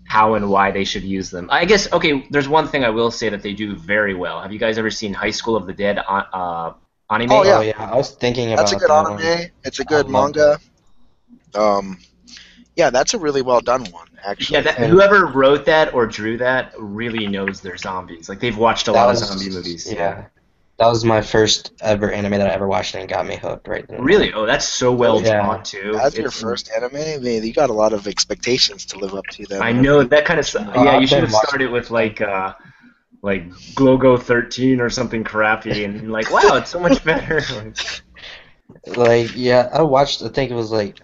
how and why they should use them. I guess, okay, there's one thing I will say that they do very well. Have you guys ever seen High School of the Dead anime? Oh, Oh yeah. yeah, I was thinking about That's a good that anime. one. It's a good I love manga. Yeah, that's a really well done one, actually. Yeah, whoever wrote that or drew that really knows their zombies. Like, they've watched a lot of zombie movies. Yeah. That was my first ever anime that I ever watched and it got me hooked right there. Really? Oh, that's so well Yeah. drawn, too. As your It's- first anime, man, you got a lot of expectations to live up to. Then I know, that kind of... Yeah, you I've should been have watching- started with, like Glogo 13 or something crappy, and you're like, wow, it's so much better. Like, yeah, I think it was like,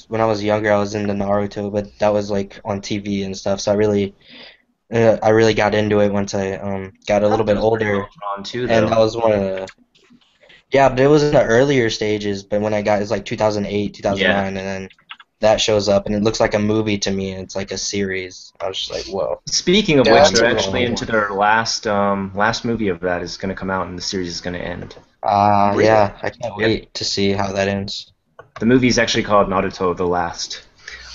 when I was younger, I was into Naruto, but that was like on TV and stuff, so I really got into it once I got a little bit older, Drawn too, and though. that was one of the, yeah, but it was in the earlier stages, but when it's like 2008, 2009, and then that shows up, and it looks like a movie to me, and it's like a series. I was just like, whoa. Speaking of Yeah, which, that's they're a actually cool into their last movie of that is going to come out, and the series is going to end. Really? Yeah, I can't wait to see how that ends. The movie is actually called Naruto: The Last.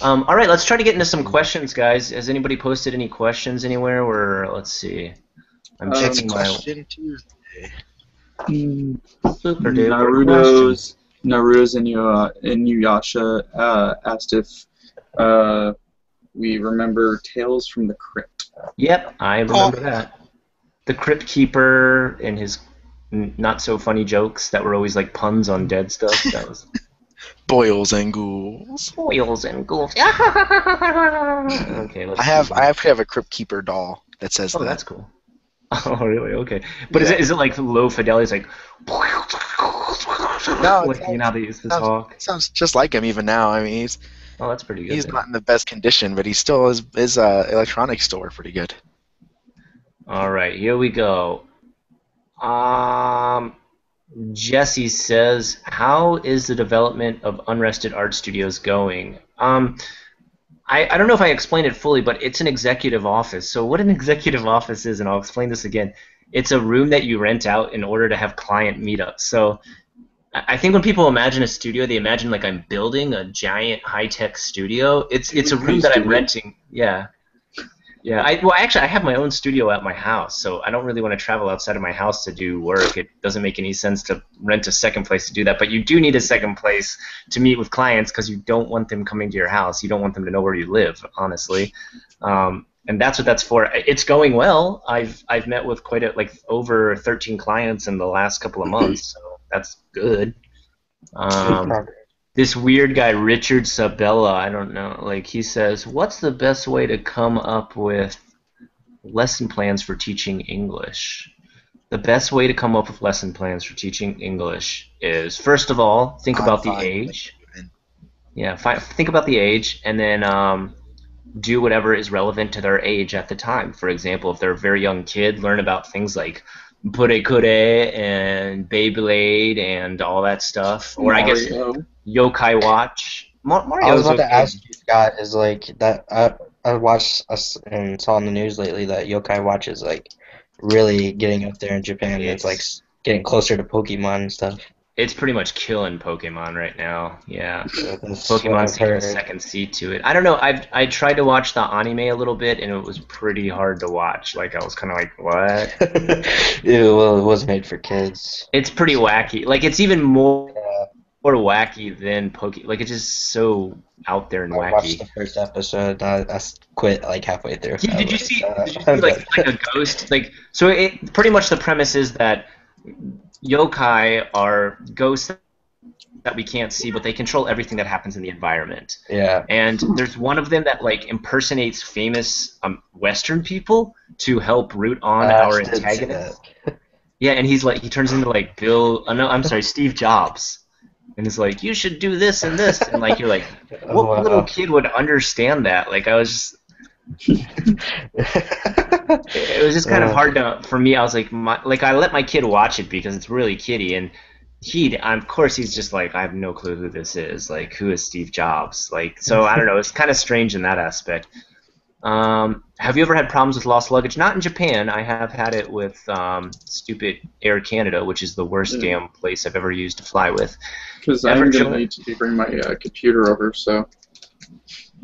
All right, let's try to get into some questions, guys. Has anybody posted any questions anywhere? Or let's see. I'm Next checking my. question Tuesday. Super duper questions. Naruto's Inuyasha asked if we remember Tales from the Crypt. Yep, I remember that. The Crypt Keeper and his not so funny jokes that were always like puns on dead stuff. That was Boils and ghouls. Boils and ghouls. Okay, let's see. I actually have a Crypt Keeper doll that says Oh, that. that's cool. Oh, really? Okay. But Yeah. is it like low fidelity? It's like. No, Like, you know how they use the talk? Sounds just like him even now. I mean, Oh, that's pretty good. he's then. not in the best condition, but he still is. His electronics store pretty good. All right, here we go. Jesse says, "How is the development of Unrested Art Studios going?" I don't know if I explained it fully, but it's an executive office. So what an executive office is, and I'll explain this again. It's a room that you rent out in order to have client meetups. So I think when people imagine a studio, they imagine like I'm building a giant high-tech studio. It's a room that I'm renting. Yeah. Yeah, actually, I have my own studio at my house, so I don't really want to travel outside of my house to do work. It doesn't make any sense to rent a second place to do that, but you do need a second place to meet with clients because you don't want them coming to your house. You don't want them to know where you live, honestly. And that's what that's for. It's going well. I've met with over 13 clients in the last couple of months, so that's good. This weird guy, Richard Sabella, I don't know, like he says, what's the best way to come up with lesson plans for teaching English? The best way to come up with lesson plans for teaching English is, first of all, think about the age. Yeah, think about the age, and then do whatever is relevant to their age at the time. For example, if they're a very young kid, learn about things like Pure Kure and Beyblade and all that stuff. Or I guess Yokai Watch. Mario I was about to ask you, Scott, is like that I watched and saw on the news lately that Yokai Watch is like really getting up there in Japan. It's like getting closer to Pokemon and stuff. It's pretty much killing Pokemon right now. Yeah, Pokemon's taking a second seat to it. I don't know. I tried to watch the anime a little bit, and it was pretty hard to watch. Like I was kind of like, what? Well, it was made for kids. It's pretty wacky. Like it's even more wacky than Like it's just so out there and wacky. I watched the first episode. I quit like halfway through. Yeah, did you see like a ghost? Like so, it pretty much the premise is that yokai are ghosts that we can't see, but they control everything that happens in the environment. Yeah. And there's one of them that like impersonates famous Western people to help root on our antagonist. Yeah, and he's like he turns into like Steve Jobs. And he's like, you should do this and this, and like you're like, what little kid would understand that? Like I was just, it was just kind of hard for me. I was like, I let my kid watch it because it's really kiddie, and of course he's just like, I have no clue who this is. Like, who is Steve Jobs? Like, so I don't know. It's kind of strange in that aspect. Have you ever had problems with lost luggage? Not in Japan. I have had it with stupid Air Canada, which is the worst damn place I've ever used to fly with. Because I'm going to need to bring my computer over, so.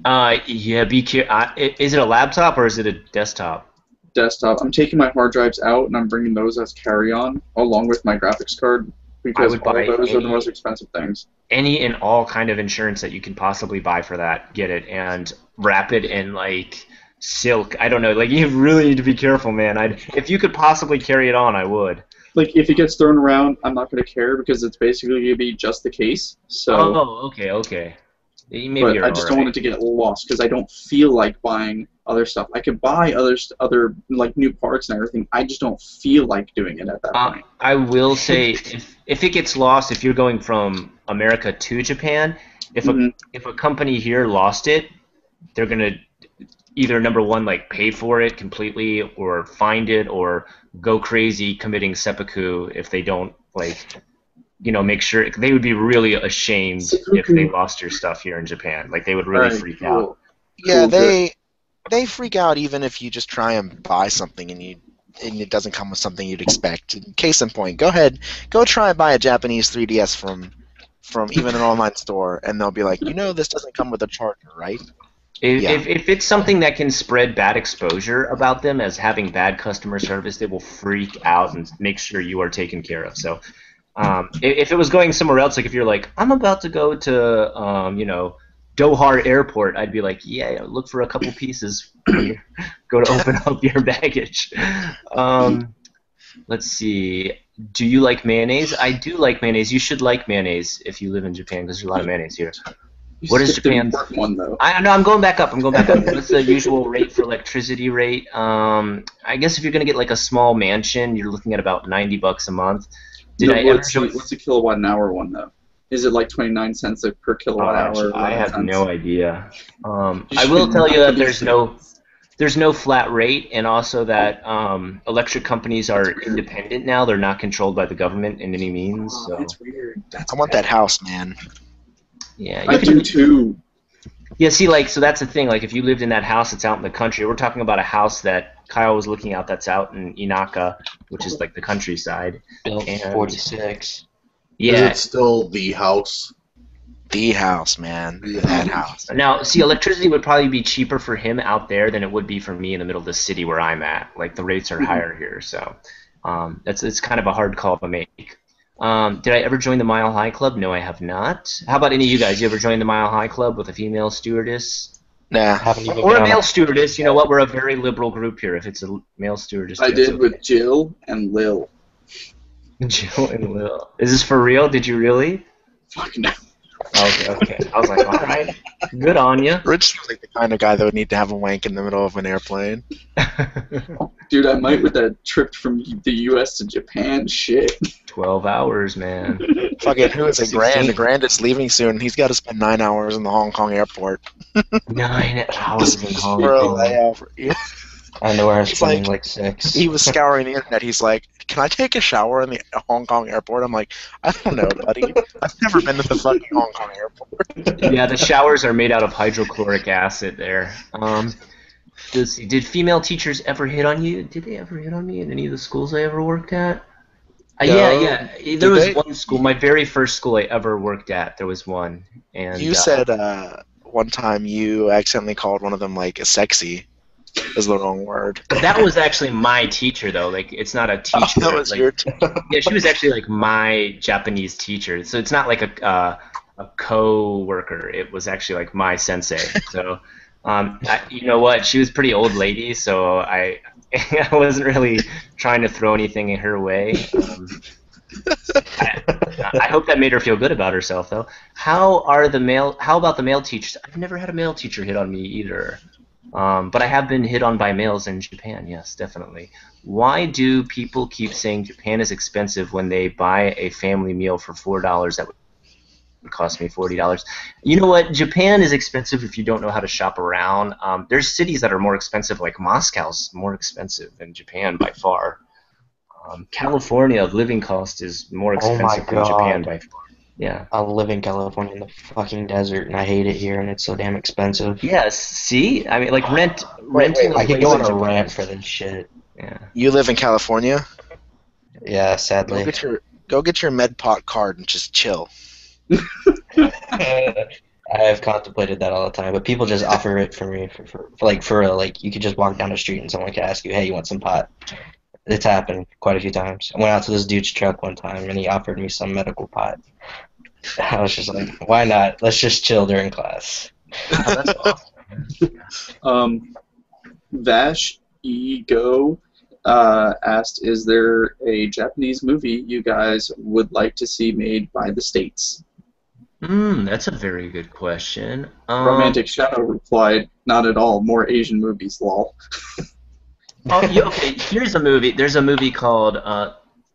Yeah, be careful. Is it a laptop or is it a desktop? Desktop. I'm taking my hard drives out and I'm bringing those as carry-on along with my graphics card because all those are the most expensive things. Any and all kind of insurance that you can possibly buy for that, get it, and wrap it in like silk. I don't know. Like you really need to be careful, man. If you could possibly carry it on, I would. Like if it gets thrown around, I'm not going to care because it's basically going to be just the case. So. Oh, okay. Maybe but I just don't want it to get lost because I don't feel like buying other stuff. I could buy other like new parts and everything. I just don't feel like doing it at that point. I will say if it gets lost, if you're going from America to Japan, if a company here lost it, they're gonna either number one like pay for it completely or find it or go crazy committing seppuku if they don't like. Make sure they would be really ashamed if they lost your stuff here in Japan. Like they would really freak out. Yeah, they freak out even if you just try and buy something and it doesn't come with something you'd expect. Case in point, go try and buy a Japanese 3DS from even an online store, and they'll be like, this doesn't come with a charger, right? If it's something that can spread bad exposure about them as having bad customer service, they will freak out and make sure you are taken care of. So. If it was going somewhere else, like if you're like, I'm about to go to, Doha Airport, I'd be like, yeah, look for a couple pieces when you go to open up your baggage. Let's see. Do you like mayonnaise? I do like mayonnaise. You should like mayonnaise if you live in Japan because there's a lot of mayonnaise here. What is skipped the Japan's? important one though. I know. I'm going back up. What's the usual rate for electricity rate? I guess if you're gonna get like a small mansion, you're looking at about $90 a month. What's a kilowatt an hour one though? Is it like 29 cents per kilowatt hour? I have no idea. You I will should tell you not that be there's no flat rate, and also that electric companies are independent now. They're not controlled by the government in any means. Oh, So that's weird. I want that house, man. yeah, I do too. Yeah, see, like, so that's the thing. Like, if you lived in that house that's out in the country, we're talking about a house that Kyle was looking out that's out in Inaka, which is like the countryside. Built And- 46. Yeah. Is it still the house? The house, man. That house. Now, see, electricity would probably be cheaper for him out there than it would be for me in the middle of the city where I'm at. Like, the rates are higher here, so it's kind of a hard call to make. Did I ever join the Mile High Club? No, I have not. How about any of you guys? You ever joined the Mile High Club with a female stewardess? Nah. Haven't even Or been a on male stewardess? You know what? We're a very liberal group here. If it's a male stewardess, I that's did okay. with Jill and Lil. Jill and Lil. Is this for real? Did you really? Fuck no. Okay. I was like, all right, good on you. Rich seems like the kind of guy that would need to have a wank in the middle of an airplane. Dude, I might with that trip from the U.S. to Japan. Shit. 12 hours, man. Fuck it, who is a 16. Grand? Grand is leaving soon. He's got to spend 9 hours in the Hong Kong airport. 9 hours in Hong For a Kong. layover. I know where I was He's spending like- like 6. He was scouring the internet. He's like, "Can I take a shower in the Hong Kong airport?" I'm like, "I don't know, buddy. I've never been to the fucking Hong Kong airport." Yeah, the showers are made out of hydrochloric acid there. Did female teachers ever hit on you? Did they ever hit on me in any of the schools I ever worked at? Yeah. There was one school, my very first school I ever worked at. There was one, and You said one time you accidentally called one of them like a sexy. Is the wrong word. that was actually my teacher, though. Like, it's not a teacher. That was like, your. Yeah, she was actually like my Japanese teacher. So it's not like a co-worker. It was actually like my sensei. So, you know what? She was a pretty old lady, so I wasn't really trying to throw anything in her way. I hope that made her feel good about herself, though. How about the male teachers? I've never had a male teacher hit on me either. But I have been hit on by males in Japan, yes, definitely. Why do people keep saying Japan is expensive when they buy a family meal for $4 that would cost me $40? You know what? Japan is expensive if you don't know how to shop around. There's cities that are more expensive, like Moscow's more expensive than Japan by far. California, living cost is more Oh my expensive than Japan God. by far. Yeah. I live in California in the fucking desert, and I hate it here, and it's so damn expensive. Yes. See, I mean, like renting. I a could place go in on a Japan- rant for this shit. Yeah. You live in California. Yeah, Go sadly. get your MedPot card and just chill. I have contemplated that all the time, but people just offer it for me for real. Like, you could just walk down the street and someone could ask you, "Hey, you want some pot?" It's happened quite a few times. I went out to this dude's truck one time, and he offered me some medical pot. I was just like, "Why not? Let's just chill during class." Oh, that's awesome. Vash Ego asked, "Is there a Japanese movie you guys would like to see made by the States?" That's a very good question. Romantic Shadow replied, "Not at all. More Asian movies, lol." Okay, here's a movie. There's a movie called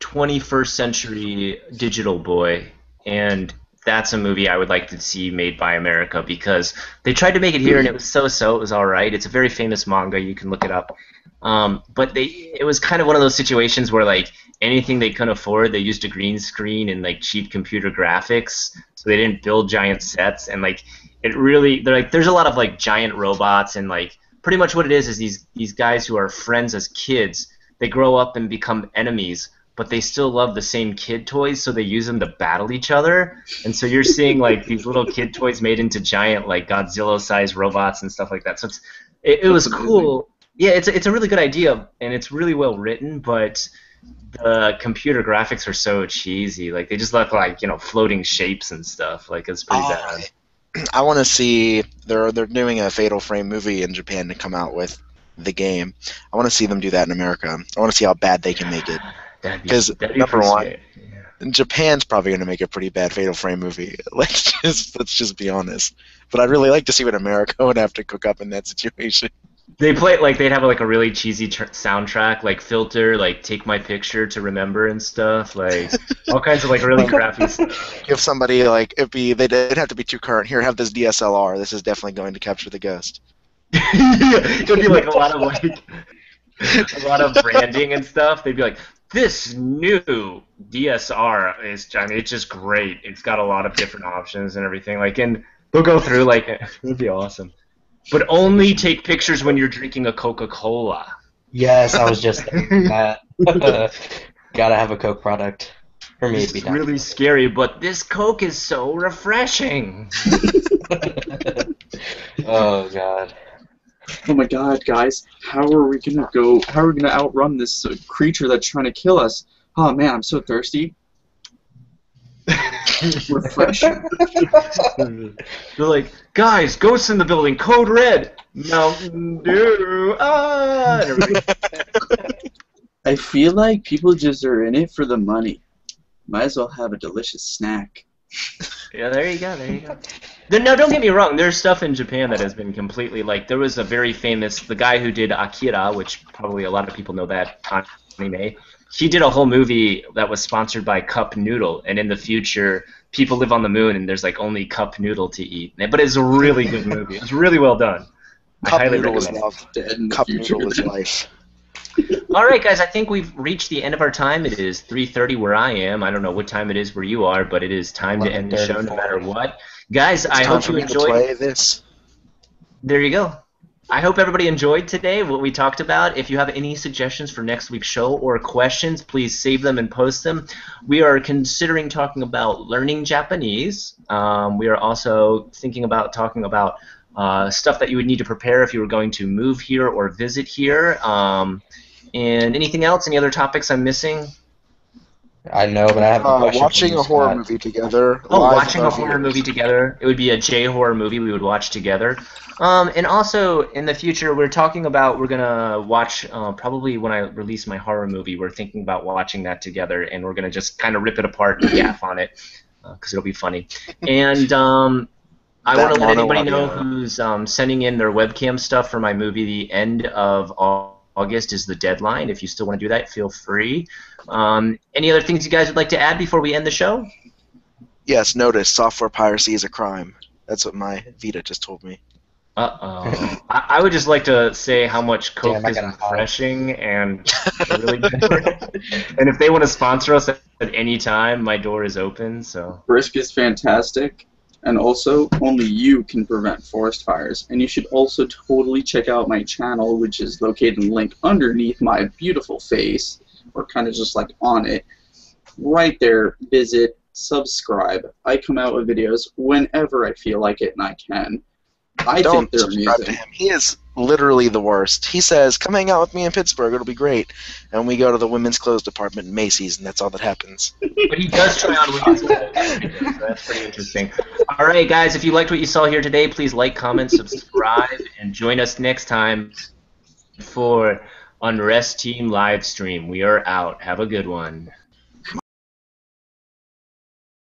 21st Century Digital Boy, and that's a movie I would like to see made by America because they tried to make it here and it was so-so. It was all right. It's a very famous manga. You can look it up. But it was kind of one of those situations where like anything they couldn't afford, they used a green screen and like cheap computer graphics, so they didn't build giant sets and like there's a lot of like giant robots and like pretty much what it is these guys who are friends as kids, they grow up and become enemies, but they still love the same kid toys, so they use them to battle each other. And so you're seeing like these little kid toys made into giant like Godzilla-sized robots and stuff like that. So it was cool. Yeah, it's a really good idea and it's really well written, but the computer graphics are so cheesy. Like they just look like floating shapes and stuff. Like it's pretty bad. I want to see they're doing a Fatal Frame movie in Japan to come out with the game. I want to see them do that in America. I want to see how bad they can make it. Because that'd be number pretty one, sweet. Yeah. Japan's probably going to make a pretty bad Fatal Frame movie. Let's just be honest. But I'd really like to see what America would have to cook up in that situation. They play like they'd have like a really cheesy soundtrack, like Filter, like Take My Picture to Remember and stuff, like all kinds of like really crappy stuff. If somebody like they'd have to be too current. Here, have this DSLR. This is definitely going to capture the ghost. It would be like a lot of branding and stuff. They'd be like, this new DSR is, I mean, it's just great. It's got a lot of different options and everything. Like, and they'll go through like it would be awesome. But only take pictures when you're drinking a Coca-Cola. Yes, I was just thinking that. Gotta have a Coke product. For me, it'd be It's really scary, but this Coke is so refreshing. Oh god. Oh my God, guys! How are we gonna outrun this creature that's trying to kill us? Oh man, I'm so thirsty. Refreshing. They're like, guys, ghosts in the building, code red, Mountain Dew, ah! And everybody- I feel like people just are in it for the money. Might as well have a delicious snack. Yeah, there you go, there you go. Now, don't get me wrong, there's stuff in Japan that has been completely, like, there was a very famous, the guy who did Akira, which probably a lot of people know that anime, he did a whole movie that was sponsored by Cup Noodle, and in the future, people live on the moon and there's, like, only Cup Noodle to eat. But it's a really good movie. It's really well done. I Cup highly noodle is recommend it. love. Dead in the Cup future. noodle is life. All right, guys, I think we've reached the end of our time. It is 3:30 where I am. I don't know what time it is where you are, but it is time to end the show no matter what. Guys, I It's time hope for you me to enjoyed. play this. There you go. I hope everybody enjoyed today what we talked about. If you have any suggestions for next week's show or questions, please save them and post them. We are considering talking about learning Japanese. We are also thinking about talking about stuff that you would need to prepare if you were going to move here or visit here. And anything else? Any other topics I'm missing? I know, but I have a question Watching for you, a horror Scott. movie together. Oh, live watching a with our horror viewers. movie together. It would be a J-horror movie we would watch together. And also, in the future, we're talking about, we're going to watch, probably when I release my horror movie, we're thinking about watching that together, and we're going to just kind of rip it apart and gaff on it, because it'll be funny. And I want to let anybody know who's sending in their webcam stuff for my movie. The end of August is the deadline. If you still want to do that, feel free. Any other things you guys would like to add before we end the show? Yes, notice software piracy is a crime. That's what my Vita just told me. Uh-oh. I would just like to say how much Coke Damn, I is gotta refreshing and really good. And if they want to sponsor us at any time, my door is open. So Brisk is fantastic, and also only you can prevent forest fires. And you should also totally check out my channel, which is located in the link underneath my beautiful face, or kind of just like on it. Right there, visit, subscribe. I come out with videos whenever I feel like it and I can. I Don't think they're subscribe to amazing. him. He is literally the worst. He says, "Come hang out with me in Pittsburgh. It'll be great." And we go to the women's clothes department in Macy's, and that's all that happens. But he does try on women's clothes, so that's pretty interesting. All right, guys, if you liked what you saw here today, please like, comment, subscribe, and join us next time for UnresTEAM live stream. We are out. Have a good one.